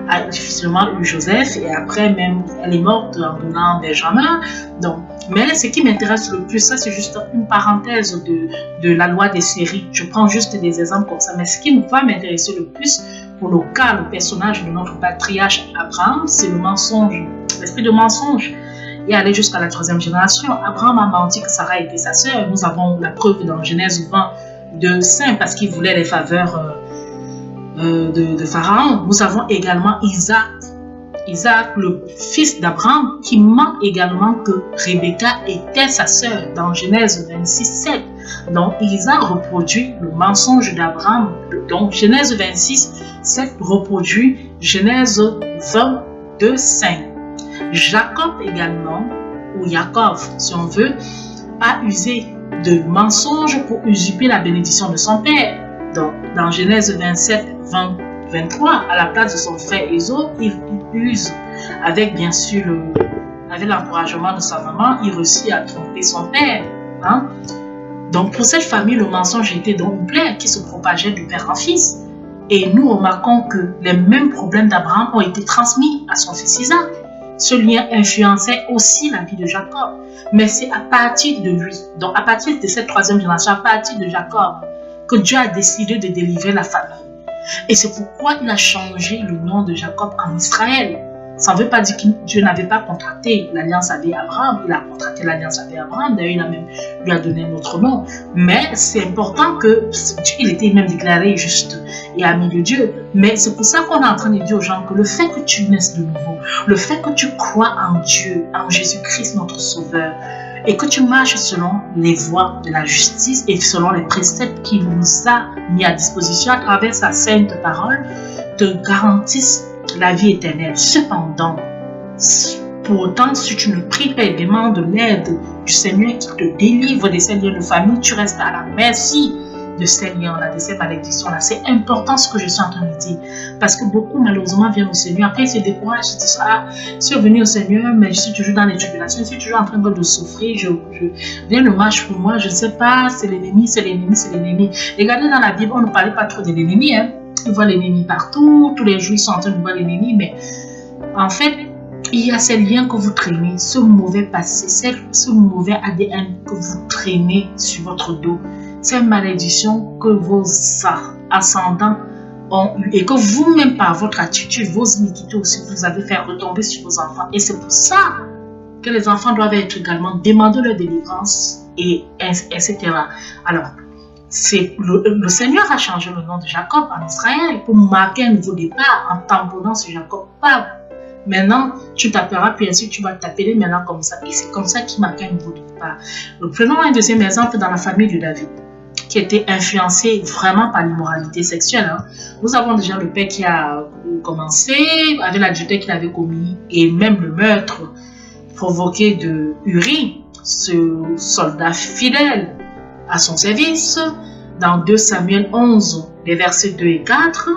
a difficilement eu Joseph, et après même, elle est morte en donnant Benjamin. Donc, mais ce qui m'intéresse le plus, ça c'est juste une parenthèse de la loi des séries. Je prends juste des exemples comme ça, mais ce qui va m'intéresser le plus, pour le cas, le personnage de notre patriarche Abraham, c'est le mensonge, l'esprit de mensonge. Et aller jusqu'à la 3e génération. Abraham a menti que Sarah était sa sœur. Nous avons la preuve dans Genèse 20 de Saint parce qu'il voulait les faveurs de Pharaon. Nous avons également Isaac, le fils d'Abraham, qui ment également que Rebecca était sa sœur dans Genèse 26, 7. Donc Isaac reproduit le mensonge d'Abraham. Donc Genèse 26, 7 reproduit Genèse 22, 5. Jacob également, ou Jacob si on veut, a usé de mensonges pour usurper la bénédiction de son père. Donc, dans Genèse 27, 20, 23, à la place de son frère Ésaü, il use, avec bien sûr avec l'encouragement de sa maman, il réussit à tromper son père. Hein? Donc, pour cette famille, le mensonge était donc une plaie qui se propageait de père en fils. Et nous remarquons que les mêmes problèmes d'Abraham ont été transmis à son fils Isaac. Ce lien influençait aussi la vie de Jacob. Mais c'est à partir de lui, donc à partir de cette 3e génération, à partir de Jacob, que Dieu a décidé de délivrer la famille. Et c'est pourquoi il a changé le nom de Jacob en Israël. Ça ne veut pas dire que Dieu n'avait pas contracté l'alliance avec Abraham. Il a contracté l'alliance avec Abraham. D'ailleurs, lui a donné un autre nom. Mais c'est important qu'il était même déclaré juste et ami de Dieu. Mais c'est pour ça qu'on est en train de dire aux gens que le fait que tu naisses de nouveau, le fait que tu crois en Dieu, en Jésus-Christ notre Sauveur, et que tu marches selon les voies de la justice et selon les préceptes qu'il nous a mis à disposition à travers sa sainte parole, te garantissent la vie éternelle. Cependant, pour autant, si tu ne pries pas et demandes l'aide du Seigneur qui te délivre de ces liens de famille, tu restes à la merci de ces liens-là, de ces malédictions-là. C'est important ce que je suis en train de dire. Parce que beaucoup, malheureusement, viennent au Seigneur. Après, ils se découragent. Ils disent, je suis venu au Seigneur, mais je suis toujours dans les tribulations. Je suis toujours en train de souffrir. Rien ne marche pour moi. Je ne sais pas. C'est l'ennemi, c'est l'ennemi, c'est l'ennemi. Regardez dans la Bible, on ne parlait pas trop de l'ennemi. Hein. Ils voient l'ennemi partout. Tous les jours, ils sont en train de voir l'ennemi. Mais en fait, il y a ces liens que vous traînez, ce mauvais passé, ce mauvais ADN que vous traînez sur votre dos. Ces malédictions que vos ascendants ont eues et que vous-même par votre attitude, vos iniquités aussi, vous avez fait retomber sur vos enfants. Et c'est pour ça que les enfants doivent être également demander leur délivrance, et etc. Alors, le Seigneur a changé le nom de Jacob en Israël pour marquer un nouveau départ en tamponnant sur Jacob. Pas maintenant, tu t'appelleras, puis ainsi tu vas t'appeler maintenant comme ça. Et c'est comme ça qu'il marque un nouveau départ. Prenons un deuxième exemple dans la famille de David, qui était influencé vraiment par l'immoralité sexuelle. Hein. Nous avons déjà le père qui a commencé avec l'adultère qu'il avait commis et même le meurtre provoqué de Uri, ce soldat fidèle à son service. Dans 2 Samuel 11, les versets 2 et 4,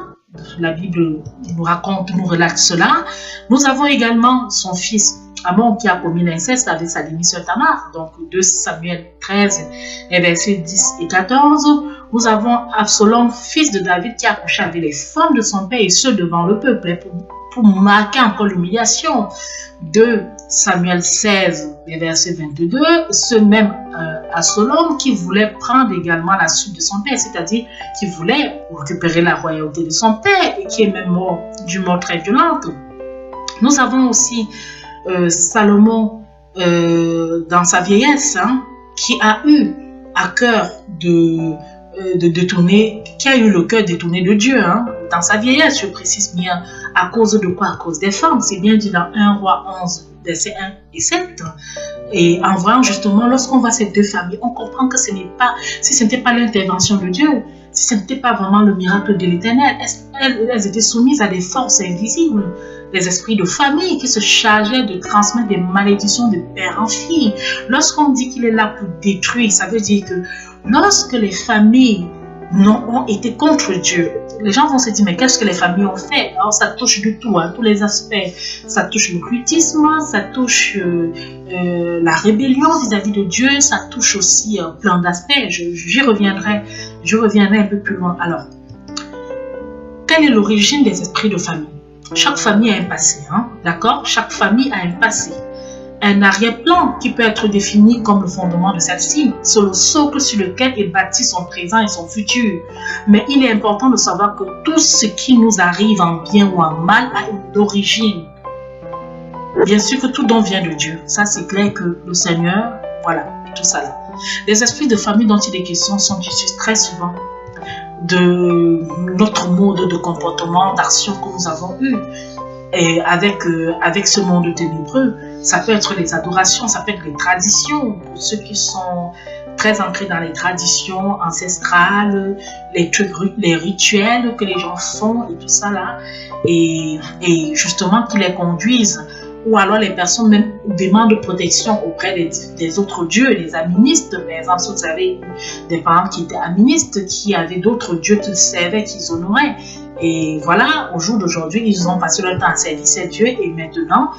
la Bible nous relate cela. Nous avons également son fils Amon qui a commis l'inceste avec sa demi-sœur Tamar. Donc 2 Samuel 13, les versets 10 et 14. Nous avons Absalom, fils de David, qui a couché avec les femmes de son père et ceux devant le peuple pour marquer encore l'humiliation. 2 Samuel 16, les versets 22. Ce même Absalom qui voulait prendre également la suite de son père, c'est-à-dire qui voulait récupérer la royauté de son père et qui est même mort d'une mort très violente. Nous avons aussi Salomon dans sa vieillesse, hein, qui a eu à cœur de détourner, qui a eu le cœur détourné de Dieu. Hein. dans sa vieillesse, je précise bien, à cause de quoi? À cause des femmes. C'est bien dit dans 1 Roi 11, versets 1 et 7. Et en voyant justement, lorsqu'on voit ces deux familles, on comprend que ce n'était pas l'intervention de Dieu, si ce n'était pas vraiment le miracle de l'Éternel, elles étaient soumises à des forces invisibles, des esprits de famille qui se chargeaient de transmettre des malédictions de père en fille. Lorsqu'on dit qu'il est là pour détruire, ça veut dire que lorsque les familles ont été contre Dieu, les gens vont se dire, mais qu'est-ce que les familles ont fait? Alors ça touche de tout, tous les aspects. Ça touche le cultisme, ça touche la rébellion vis-à-vis de Dieu, ça touche aussi plein d'aspects. Je reviendrai un peu plus loin. Alors, quelle est l'origine des esprits de famille? Chaque famille a un passé, d'accord? Chaque famille a un passé. Un arrière-plan qui peut être défini comme le fondement de celle-ci. C'est le socle sur lequel est bâti son présent et son futur. Mais il est important de savoir que tout ce qui nous arrive en bien ou en mal a une origine. Bien sûr que tout don vient de Dieu. Ça, c'est clair que le Seigneur, voilà, tout ça là. Les esprits de famille dont il est question sont issus très souvent de notre mode de comportement, d'action que nous avons eu. Et avec ce monde ténébreux, ça peut être les adorations, ça peut être les traditions, pour ceux qui sont très ancrés dans les traditions ancestrales, les rituels que les gens font et tout ça là, et justement qui les conduisent. Ou alors les personnes même demandent protection auprès des autres dieux, les aministes. Par exemple, si vous avez des parents qui étaient aministes, qui avaient d'autres dieux qu'ils servaient, qu'ils honoraient. Et voilà, au jour d'aujourd'hui, ils ont passé leur temps à servir ces dieux et maintenant,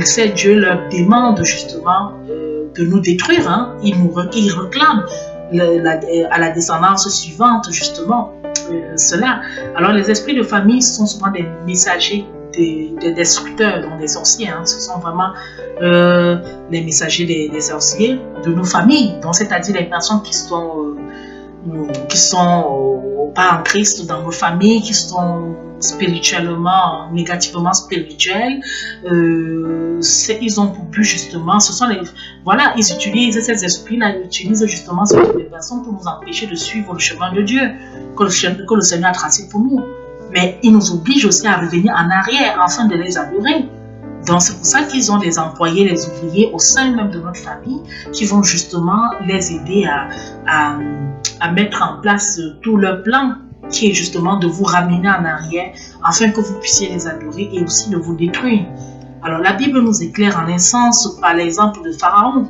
ces dieux leur demandent justement de nous détruire. Ils réclament à la descendance suivante justement cela. Alors les esprits de famille sont souvent des messagers des destructeurs, donc des sorciers. Ce sont vraiment les messagers des sorciers de nos familles, donc c'est-à-dire les personnes qui sont pas en Christ dans nos familles, qui sont spirituellement, négativement spirituels. Ils ont pour but justement, ils utilisent ces esprits-là, ils utilisent justement ces personnes pour nous empêcher de suivre le chemin de Dieu que le Seigneur a tracé pour nous. Mais ils nous obligent aussi à revenir en arrière afin de les adorer. Donc c'est pour ça qu'ils ont des employés, les ouvriers au sein même de notre famille qui vont justement les aider à mettre en place tout leur plan, qui est justement de vous ramener en arrière afin que vous puissiez les adorer et aussi de vous détruire. Alors la Bible nous éclaire en un sens par l'exemple de Pharaon,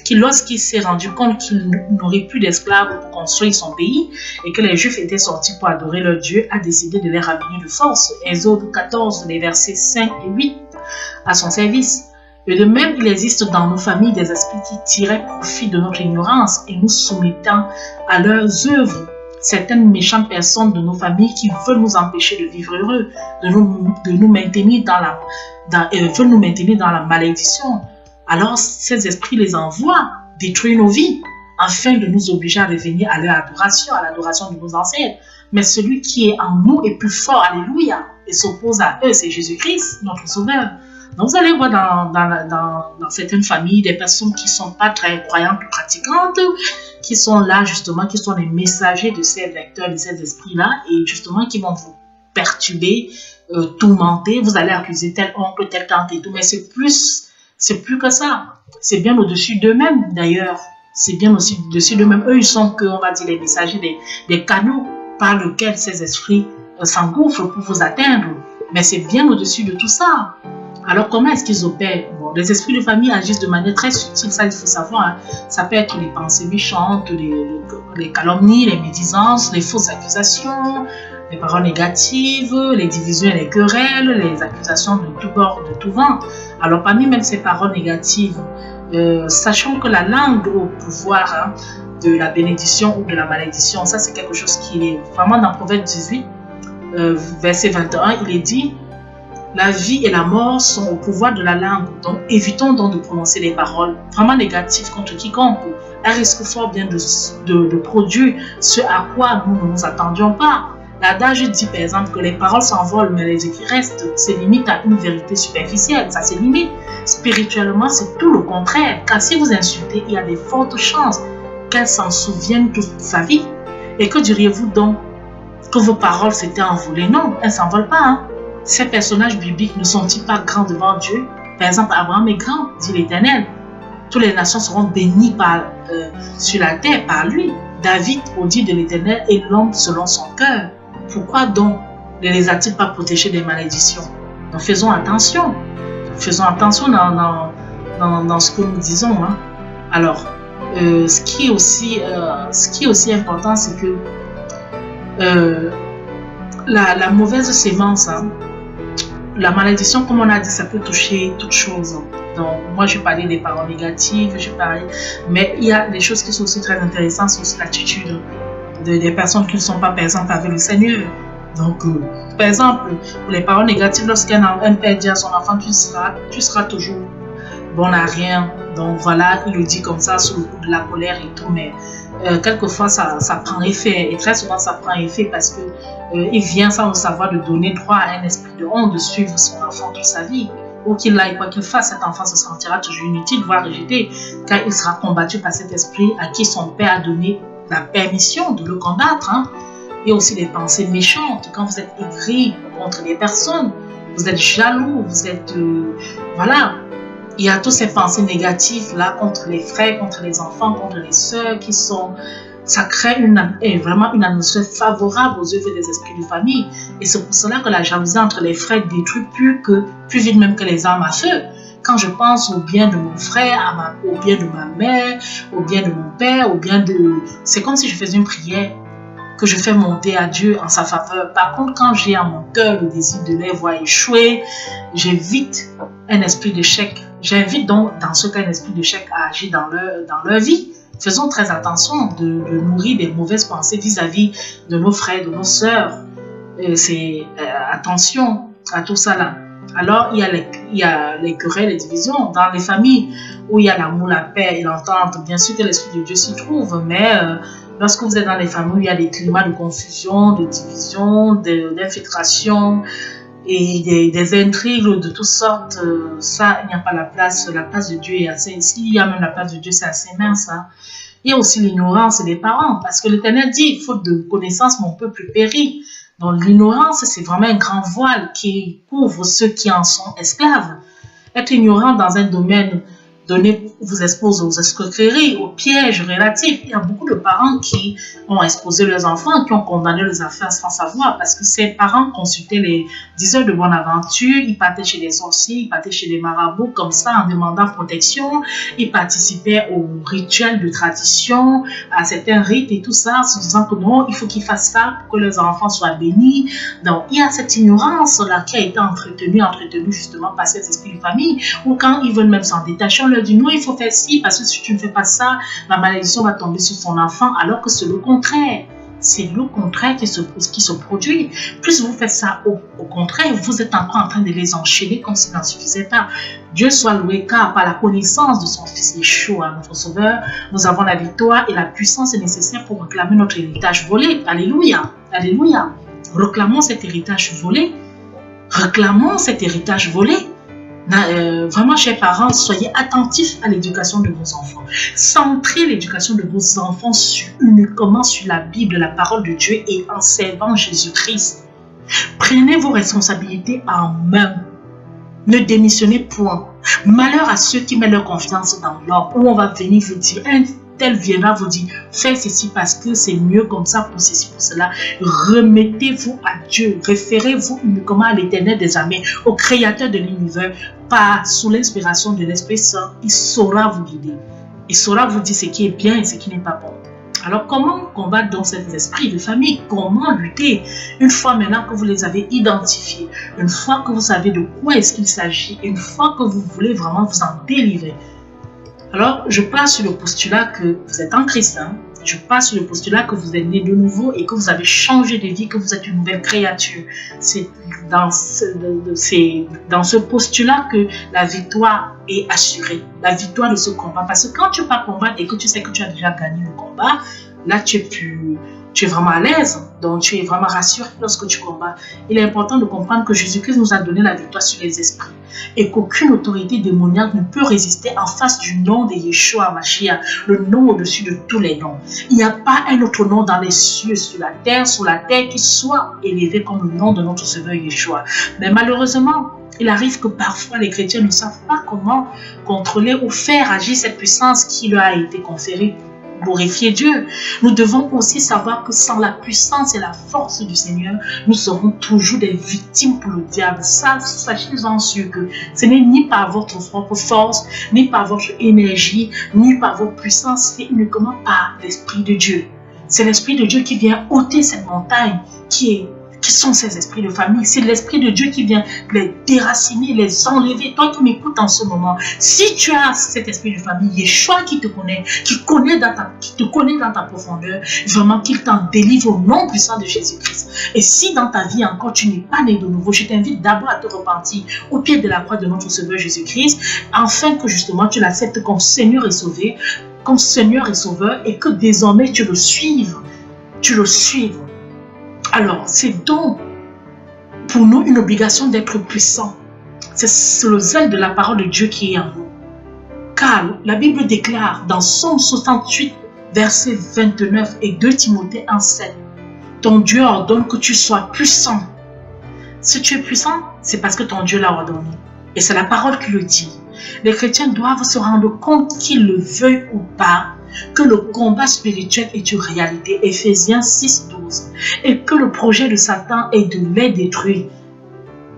qui lorsqu'il s'est rendu compte qu'il n'aurait plus d'esclaves pour construire son pays et que les Juifs étaient sortis pour adorer leur Dieu, a décidé de les ramener de force. Exode 14, les versets 5 et 8, à son service. Et de même, il existe dans nos familles des esprits qui tiraient profit de notre ignorance et nous soumettant à leurs œuvres. Certaines méchantes personnes de nos familles qui veulent nous empêcher de vivre heureux, de nous maintenir veulent nous maintenir dans la malédiction. Alors ces esprits les envoient détruire nos vies afin de nous obliger à revenir à leur adoration, à l'adoration de nos ancêtres. Mais celui qui est en nous est plus fort, alléluia, et s'oppose à eux, c'est Jésus-Christ, notre Sauveur. Donc vous allez voir dans certaines familles des personnes qui ne sont pas très croyantes ou pratiquantes, qui sont là justement, qui sont les messagers de ces vecteurs, de ces esprits-là, et justement qui vont vous perturber, tourmenter. Vous allez accuser tel oncle, telle tante et tout, mais c'est plus que ça. C'est bien au-dessus d'eux-mêmes d'ailleurs. C'est bien aussi au-dessus d'eux-mêmes. Eux, ils sont que, on va dire, les messagers des canaux par lesquels ces esprits s'engouffrent pour vous atteindre. Mais c'est bien au-dessus de tout ça. Alors, comment est-ce qu'ils opèrent? Bon, les esprits de famille agissent de manière très subtile, ça il faut savoir. Ça peut être les pensées méchantes, les calomnies, les médisances, les fausses accusations, les paroles négatives, les divisions et les querelles, les accusations de tout bord, de tout vent. Alors, parmi même ces paroles négatives, sachons que la langue au pouvoir de la bénédiction ou de la malédiction, ça c'est quelque chose qui est vraiment dans Proverbe 18, verset 21, il est dit: la vie et la mort sont au pouvoir de la langue. Donc, évitons donc de prononcer des paroles vraiment négatives contre quiconque. Elle risque fort bien de produire ce à quoi nous ne nous attendions pas. L'adage dit par exemple que les paroles s'envolent, mais les écrits restent. C'est limite à une vérité superficielle. Ça, c'est limite. Spirituellement, c'est tout le contraire. Car si vous insultez, il y a de fortes chances qu'elle s'en souvienne toute sa vie. Et que diriez-vous donc que vos paroles s'étaient envolées. Non, elles ne s'envolent pas. Hein. Ces personnages bibliques ne sont-ils pas grands devant Dieu? Par exemple, Abraham est grand, dit l'Éternel. Toutes les nations seront bénies sur la terre par lui. David, au dit de l'Éternel, est l'homme selon son cœur. Pourquoi donc ne les a-t-il pas protégés des malédictions? Donc faisons attention. Faisons attention dans ce que nous disons. Hein. Alors, ce qui est aussi important, c'est que la mauvaise sémence, hein, la malédiction, comme on a dit, ça peut toucher toute chose. Donc, moi, je parlais des paroles négatives, mais il y a des choses qui sont aussi très intéressantes, c'est aussi l'attitude des personnes qui ne sont pas présentes avec le Seigneur. Donc, par exemple, pour les paroles négatives, lorsqu'un père dit à son enfant, tu seras toujours bon à rien. Donc voilà, il le dit comme ça, sous le coup de la colère et tout, mais quelquefois ça prend effet, et très souvent ça prend effet parce que il vient sans le savoir de donner droit à un esprit de honte de suivre son enfant toute sa vie. Où qu'il aille, quoi qu'il fasse, cet enfant se sentira toujours inutile, voire rejeté, car il sera combattu par cet esprit à qui son père a donné la permission de le combattre. Hein. Il y a aussi des pensées méchantes, quand vous êtes aigri contre les personnes, vous êtes jaloux, vous êtes... voilà. Il y a toutes ces pensées négatives là contre les frères, contre les enfants, contre les sœurs qui sont... Ça crée vraiment une atmosphère favorable aux œuvres des esprits de famille. Et c'est pour cela que la jalousie entre les frères détruit plus vite même que les armes à feu. Quand je pense au bien de mon frère, au bien de ma mère, au bien de mon père, au bien de... C'est comme si je faisais une prière que je fais monter à Dieu en sa faveur. Par contre, quand j'ai à mon cœur le désir de les voir échouer, j'évite un esprit d'échec. J'invite donc dans ce cas un esprit d'échec à agir dans leur vie. Faisons très attention de nourrir des mauvaises pensées vis-à-vis de nos frères, de nos sœurs. Attention à tout ça là. Alors, il y a les querelles, les divisions dans les familles où il y a l'amour, la paix et l'entente. Bien sûr que l'Esprit de Dieu s'y trouve, mais lorsque vous êtes dans les familles où il y a des climats de confusion, de division, d'infiltration et des intrigues de toutes sortes, ça, il n'y a pas la place. La place de Dieu est assez... S'il y a même la place de Dieu, c'est assez mince. Hein. Il y a aussi l'ignorance des parents, parce que l'Éternel dit, faute de connaissance, mon peuple périt. Donc l'ignorance, c'est vraiment un grand voile qui couvre ceux qui en sont esclaves. Être ignorant dans un domaine donné vous expose aux escroqueries, aux pièges relatifs. Il y a beaucoup de parents qui ont exposé leurs enfants, qui ont condamné leurs affaires sans savoir, parce que ces parents consultaient les diseurs de bonne aventure, ils partaient chez les sorciers, ils partaient chez les marabouts comme ça en demandant protection, ils participaient aux rituels de tradition, à certains rites et tout ça, en se disant que non, il faut qu'ils fassent ça pour que leurs enfants soient bénis. Donc il y a cette ignorance-là qui a été entretenue justement par ces esprits de famille, ou quand ils veulent même s'en détacher, on leur dit non, il faut faire ci, parce que si tu ne fais pas ça, la malédiction va tomber sur ton enfant, alors que c'est le contraire. C'est le contraire qui se produit. Plus vous faites ça au contraire, vous êtes encore en train de les enchaîner comme s'il n'en suffisait pas. Dieu soit loué, car par la connaissance de son Fils Yeshua, notre Sauveur, nous avons la victoire et la puissance nécessaire pour réclamer notre héritage volé. Alléluia, alléluia. Réclamons cet héritage volé. Réclamons cet héritage volé. Vraiment, chers parents, soyez attentifs à l'éducation de vos enfants. Centrez l'éducation de vos enfants uniquement sur la Bible, la parole de Dieu et en servant Jésus-Christ. Prenez vos responsabilités en main. Ne démissionnez point. Malheur à ceux qui mettent leur confiance dans l'homme, où on va venir vous dire, un tel viendra vous dire, faites ceci parce que c'est mieux comme ça, pour ceci, pour cela. Remettez-vous à Dieu. Référez-vous uniquement à l'Éternel des armées, au Créateur de l'univers, par sous l'inspiration de l'Esprit Saint. Il saura vous guider. Il saura vous dire ce qui est bien et ce qui n'est pas bon. Alors, comment combattre donc cet esprit de famille? Comment lutter? Une fois maintenant que vous les avez identifiés, une fois que vous savez de quoi est-ce qu'il s'agit, une fois que vous voulez vraiment vous en délivrer. Alors, je pars sur le postulat que vous êtes en Christ. Je pars sur le postulat que vous êtes né de nouveau et que vous avez changé de vie, que vous êtes une nouvelle créature. C'est dans ce postulat que la victoire est assurée. La victoire de ce combat. Parce que quand tu pars combattre et que tu sais que tu as déjà gagné le combat, là, tu es plus tu es vraiment à l'aise, donc tu es vraiment rassuré lorsque tu combats. Il est important de comprendre que Jésus-Christ nous a donné la victoire sur les esprits et qu'aucune autorité démoniaque ne peut résister en face du nom de Yeshua Mashiach, le nom au-dessus de tous les noms. Il n'y a pas un autre nom dans les cieux, sur la terre qui soit élevé comme le nom de notre Sauveur Yeshua. Mais malheureusement, il arrive que parfois les chrétiens ne savent pas comment contrôler ou faire agir cette puissance qui leur a été conférée. Glorifier Dieu. Nous devons aussi savoir que sans la puissance et la force du Seigneur, nous serons toujours des victimes pour le diable. Ça, sachez-en sûr que ce n'est ni par votre propre force, ni par votre énergie, ni par votre puissance, c'est uniquement par l'Esprit de Dieu. C'est l'Esprit de Dieu qui vient ôter cette montagne qui sont ces esprits de famille. C'est l'Esprit de Dieu qui vient les déraciner, les enlever. Toi qui m'écoutes en ce moment, si tu as cet esprit de famille, Yeshua qui te connaît, qui te connaît dans ta profondeur, vraiment qu'il t'en délivre au nom puissant de Jésus-Christ. Et si dans ta vie encore tu n'es pas né de nouveau, je t'invite d'abord à te repentir au pied de la croix de notre Sauveur Jésus-Christ, afin que justement tu l'acceptes comme Seigneur et Sauveur, et que désormais tu le suives. Alors, c'est donc pour nous une obligation d'être puissant. C'est le zèle de la parole de Dieu qui est en nous. Car la Bible déclare dans Psaume 68, verset 29 et 2 Timothée 1,7, ton Dieu ordonne que tu sois puissant. Si tu es puissant, c'est parce que ton Dieu l'a ordonné. Et c'est la parole qui le dit. Les chrétiens doivent se rendre compte qu'ils le veuillent ou pas, que le combat spirituel est une réalité, Éphésiens 6,12, et que le projet de Satan est de les détruire.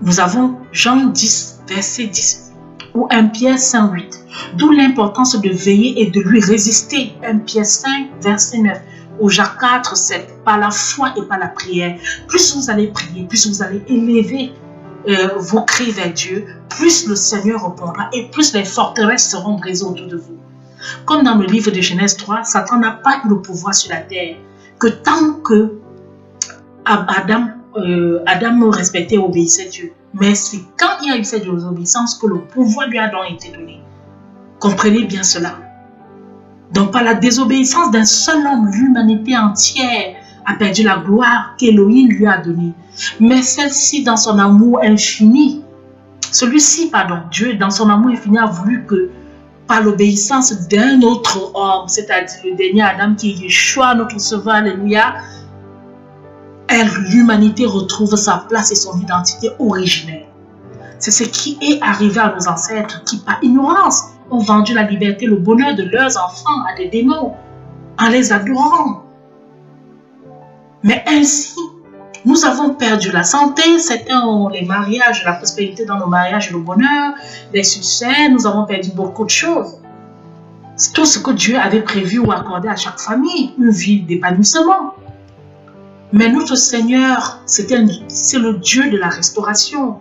Nous avons Jean 10, verset 10, ou 1 Pierre 5,8, d'où l'importance de veiller et de lui résister, 1 Pierre 5, verset 9, ou Jacques 4, 7, par la foi et par la prière. Plus vous allez prier, plus vous allez élever vos cris vers Dieu, plus le Seigneur répondra et plus les forteresses seront brisées autour de vous. Comme dans le livre de Genèse 3, Satan n'a pas eu le pouvoir sur la terre que tant que Adam respectait et obéissait Dieu. Mais c'est quand il y a eu cette désobéissance que le pouvoir lui a donc été donné. Comprenez bien cela. Donc par la désobéissance d'un seul homme, l'humanité entière a perdu la gloire qu'Élohim lui a donnée. Mais celle-ci, dans son amour infini, Dieu, dans son amour infini, a voulu que par l'obéissance d'un autre homme, c'est-à-dire le dernier Adam qui est Yeshua, notre Sauveur, alléluia, l'humanité retrouve sa place et son identité originelle. C'est ce qui est arrivé à nos ancêtres qui, par ignorance, ont vendu la liberté, le bonheur de leurs enfants à des démons en les adorant. Mais ainsi, nous avons perdu la santé, certains ont les mariages, la prospérité dans nos mariages, le bonheur, les succès, nous avons perdu beaucoup de choses. C'est tout ce que Dieu avait prévu ou accordé à chaque famille, une vie d'épanouissement. Mais notre Seigneur, c'est le Dieu de la restauration.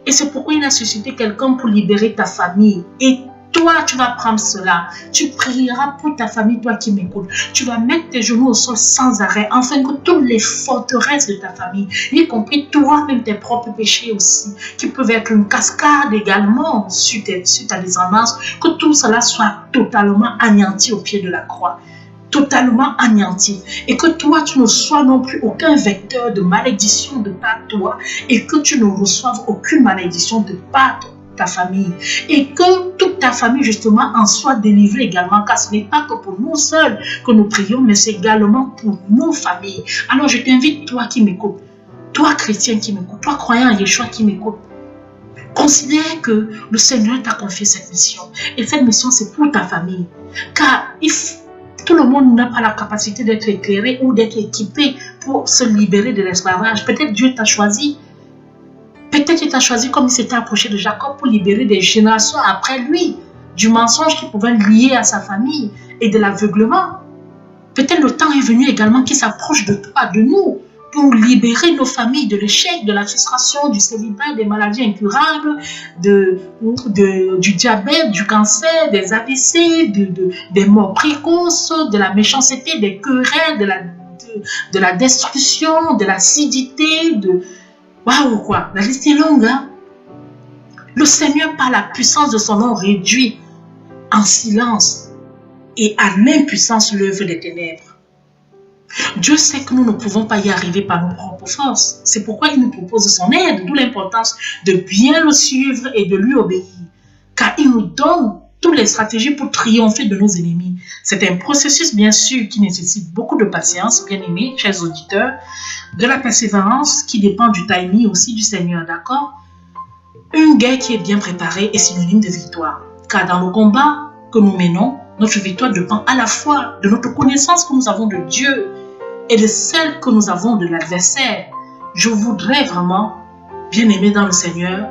Et c'est pourquoi il a suscité quelqu'un pour libérer ta famille. Et toi, tu vas prendre cela. Tu prieras pour ta famille, toi qui m'écoutes. Tu vas mettre tes genoux au sol sans arrêt, afin que toutes les forteresses de ta famille, y compris toi-même tes propres péchés aussi, qui peuvent être une cascade également sur ta descendance, que tout cela soit totalement anéanti au pied de la croix. Totalement anéanti. Et que toi, tu ne sois non plus aucun vecteur de malédiction de par toi, et que tu ne reçoives aucune malédiction de par ta famille, et que toute ta famille justement en soit délivrée également, car ce n'est pas que pour nous seuls que nous prions, mais c'est également pour nos familles. Alors je t'invite, toi qui m'écoutes, toi chrétien qui m'écoutes, toi croyant en Yeshua qui m'écoute, considère que le Seigneur t'a confié cette mission, et cette mission c'est pour ta famille, car tout le monde n'a pas la capacité d'être éclairé ou d'être équipé pour se libérer de l'esclavage. Peut-être Dieu t'a choisi. Peut-être il t'a choisi comme il s'était approché de Jacob pour libérer des générations après lui du mensonge qui pouvait lier à sa famille et de l'aveuglement. Peut-être le temps est venu également qu'il s'approche de toi, de nous, pour libérer nos familles de l'échec, de la frustration, du célibat, des maladies incurables, du diabète, du cancer, des AVC, des morts précoces, de la méchanceté, des querelles, de la destruction, de l'acidité, waouh quoi, la liste est longue, hein? Le Seigneur, par la puissance de son nom, réduit en silence et à l'impuissance l'œuvre des ténèbres. Dieu sait que nous ne pouvons pas y arriver par nos propres forces. C'est pourquoi il nous propose son aide, d'où l'importance de bien le suivre et de lui obéir. Car il nous donne toutes les stratégies pour triompher de nos ennemis. C'est un processus, bien sûr, qui nécessite beaucoup de patience, bien aimés, chers auditeurs, de la persévérance qui dépend du timing aussi du Seigneur, d'accord? Une guerre qui est bien préparée est synonyme de victoire. Car dans le combat que nous menons, notre victoire dépend à la fois de notre connaissance que nous avons de Dieu et de celle que nous avons de l'adversaire. Je voudrais vraiment, bien aimé dans le Seigneur,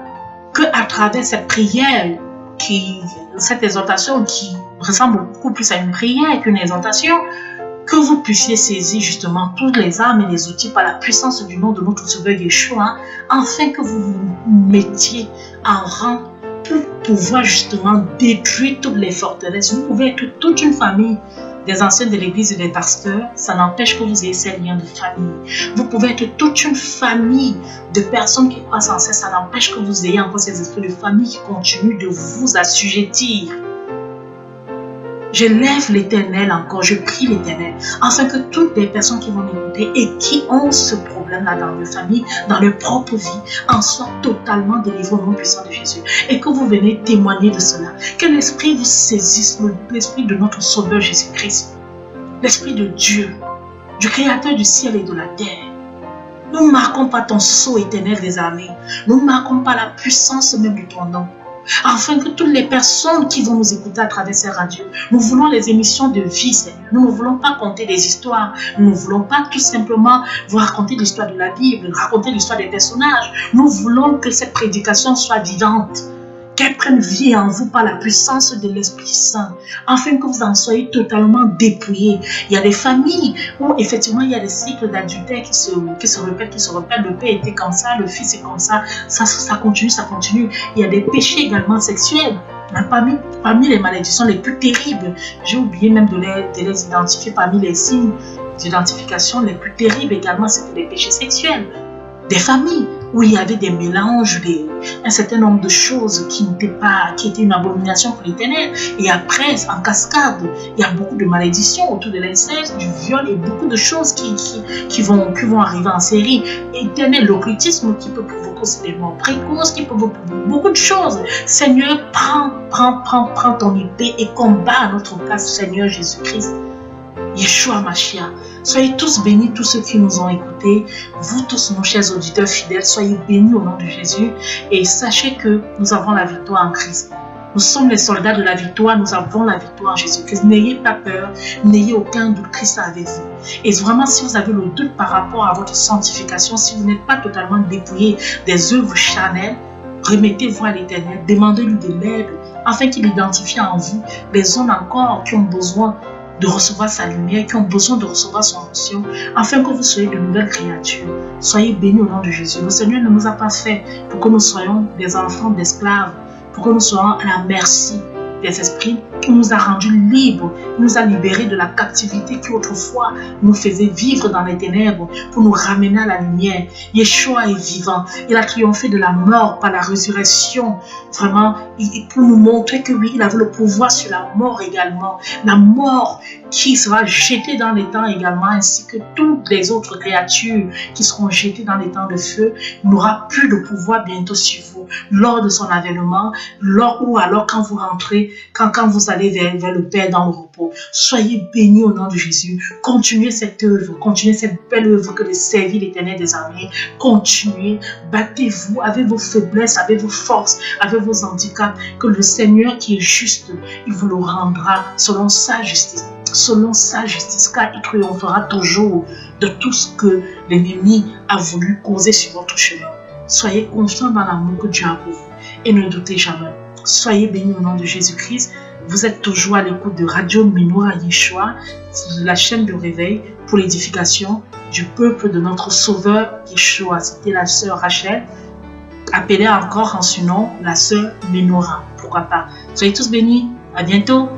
qu'à travers cette prière, cette exhortation qui ressemble beaucoup plus à une prière qu'une exhortation, que vous puissiez saisir justement toutes les armes et les outils par la puissance du nom de notre Sauveur Yeshua, afin que vous vous mettiez en rang pour pouvoir justement détruire toutes les forteresses. Vous pouvez être toute une famille, des anciens de l'église et des pasteurs, ça n'empêche que vous ayez ces liens de famille. Vous pouvez être toute une famille de personnes qui croient en ça, ça n'empêche que vous ayez encore ces esprits de famille qui continuent de vous assujettir. Je lève l'Éternel encore, je prie l'Éternel, afin que toutes les personnes qui vont m'écouter et qui ont ce problème-là dans leur famille, dans leur propre vie, en soient totalement délivrées au nom puissant de Jésus. Et que vous venez témoigner de cela. Que l'Esprit vous saisisse, l'Esprit de notre Sauveur Jésus-Christ, l'Esprit de Dieu, du Créateur du ciel et de la terre. Nous ne marquons pas ton sceau éternel des armées. Nous ne marquons pas la puissance même de ton nom. Afin que toutes les personnes qui vont nous écouter à travers ces radios, nous voulons les émissions de vie, Seigneur. Nous ne voulons pas conter des histoires. Nous ne voulons pas tout simplement vous raconter l'histoire de la Bible, raconter l'histoire des personnages. Nous voulons que cette prédication soit vivante, qu'elle prenne vie en vous par la puissance de l'Esprit Saint, afin que vous en soyez totalement dépouillés. Il y a des familles où effectivement il y a des cycles d'adultère qui se répètent. Le père était comme ça, le fils est comme ça, ça continue. Il y a des péchés également sexuels. Parmi les malédictions les plus terribles, j'ai oublié même de les identifier, parmi les signes d'identification les plus terribles également, c'était les péchés sexuels. Des familles où il y avait des mélanges, un certain nombre de choses qui étaient une abomination pour l'Éternel. Et après, en cascade, il y a beaucoup de malédictions autour de l'inceste, du viol et beaucoup de choses qui vont arriver en série. Éternel, l'occultisme qui peut provoquer aussi des morts précoces, qui peut provoquer beaucoup de choses. Seigneur, prends ton épée et combat à notre place, Seigneur Jésus-Christ. Yeshua Mashiach. Soyez tous bénis, tous ceux qui nous ont écoutés. Vous tous, nos chers auditeurs fidèles, soyez bénis au nom de Jésus. Et sachez que nous avons la victoire en Christ. Nous sommes les soldats de la victoire, nous avons la victoire en Jésus-Christ. N'ayez pas peur, n'ayez aucun doute, Christ est avec vous. Et vraiment, si vous avez le doute par rapport à votre sanctification, si vous n'êtes pas totalement dépouillé des œuvres charnelles, remettez-vous à l'Éternel, demandez-lui de l'aide, afin qu'il identifie en vous les zones encore qui ont besoin de recevoir sa lumière, qui ont besoin de recevoir son onction, afin que vous soyez de nouvelles créatures. Soyez bénis au nom de Jésus. Le Seigneur ne nous a pas fait pour que nous soyons des enfants d'esclaves, pour que nous soyons à la merci des esprits. Il nous a rendus libres, il nous a libérés de la captivité qui autrefois nous faisait vivre dans les ténèbres pour nous ramener à la lumière. Yeshua est vivant, il a triomphé de la mort par la résurrection, vraiment, pour nous montrer que oui, il avait le pouvoir sur la mort également, la mort qui sera jetée dans les temps également, ainsi que toutes les autres créatures qui seront jetées dans les temps de feu, n'aura plus de pouvoir bientôt sur vous, lors de son avènement, ou alors quand vous rentrez, quand vous allez vers le Père dans le repos. Soyez bénis au nom de Jésus. Continuez cette œuvre, continuez cette belle œuvre que de servir l'Éternel des armées. Continuez, battez-vous avec vos faiblesses, avec vos forces, avec vos handicaps, que le Seigneur qui est juste, il vous le rendra selon sa justice. Selon sa justice, car il triomphera toujours de tout ce que l'ennemi a voulu causer sur votre chemin. Soyez confiants dans l'amour que Dieu a pour vous et ne doutez jamais. Soyez bénis au nom de Jésus-Christ. Vous êtes toujours à l'écoute de Radio Menorah Yeshua, la chaîne de réveil pour l'édification du peuple de notre Sauveur Yeshua. C'était la sœur Rachel, appelée encore en ce nom la sœur Menorah. Pourquoi pas? Soyez tous bénis. À bientôt.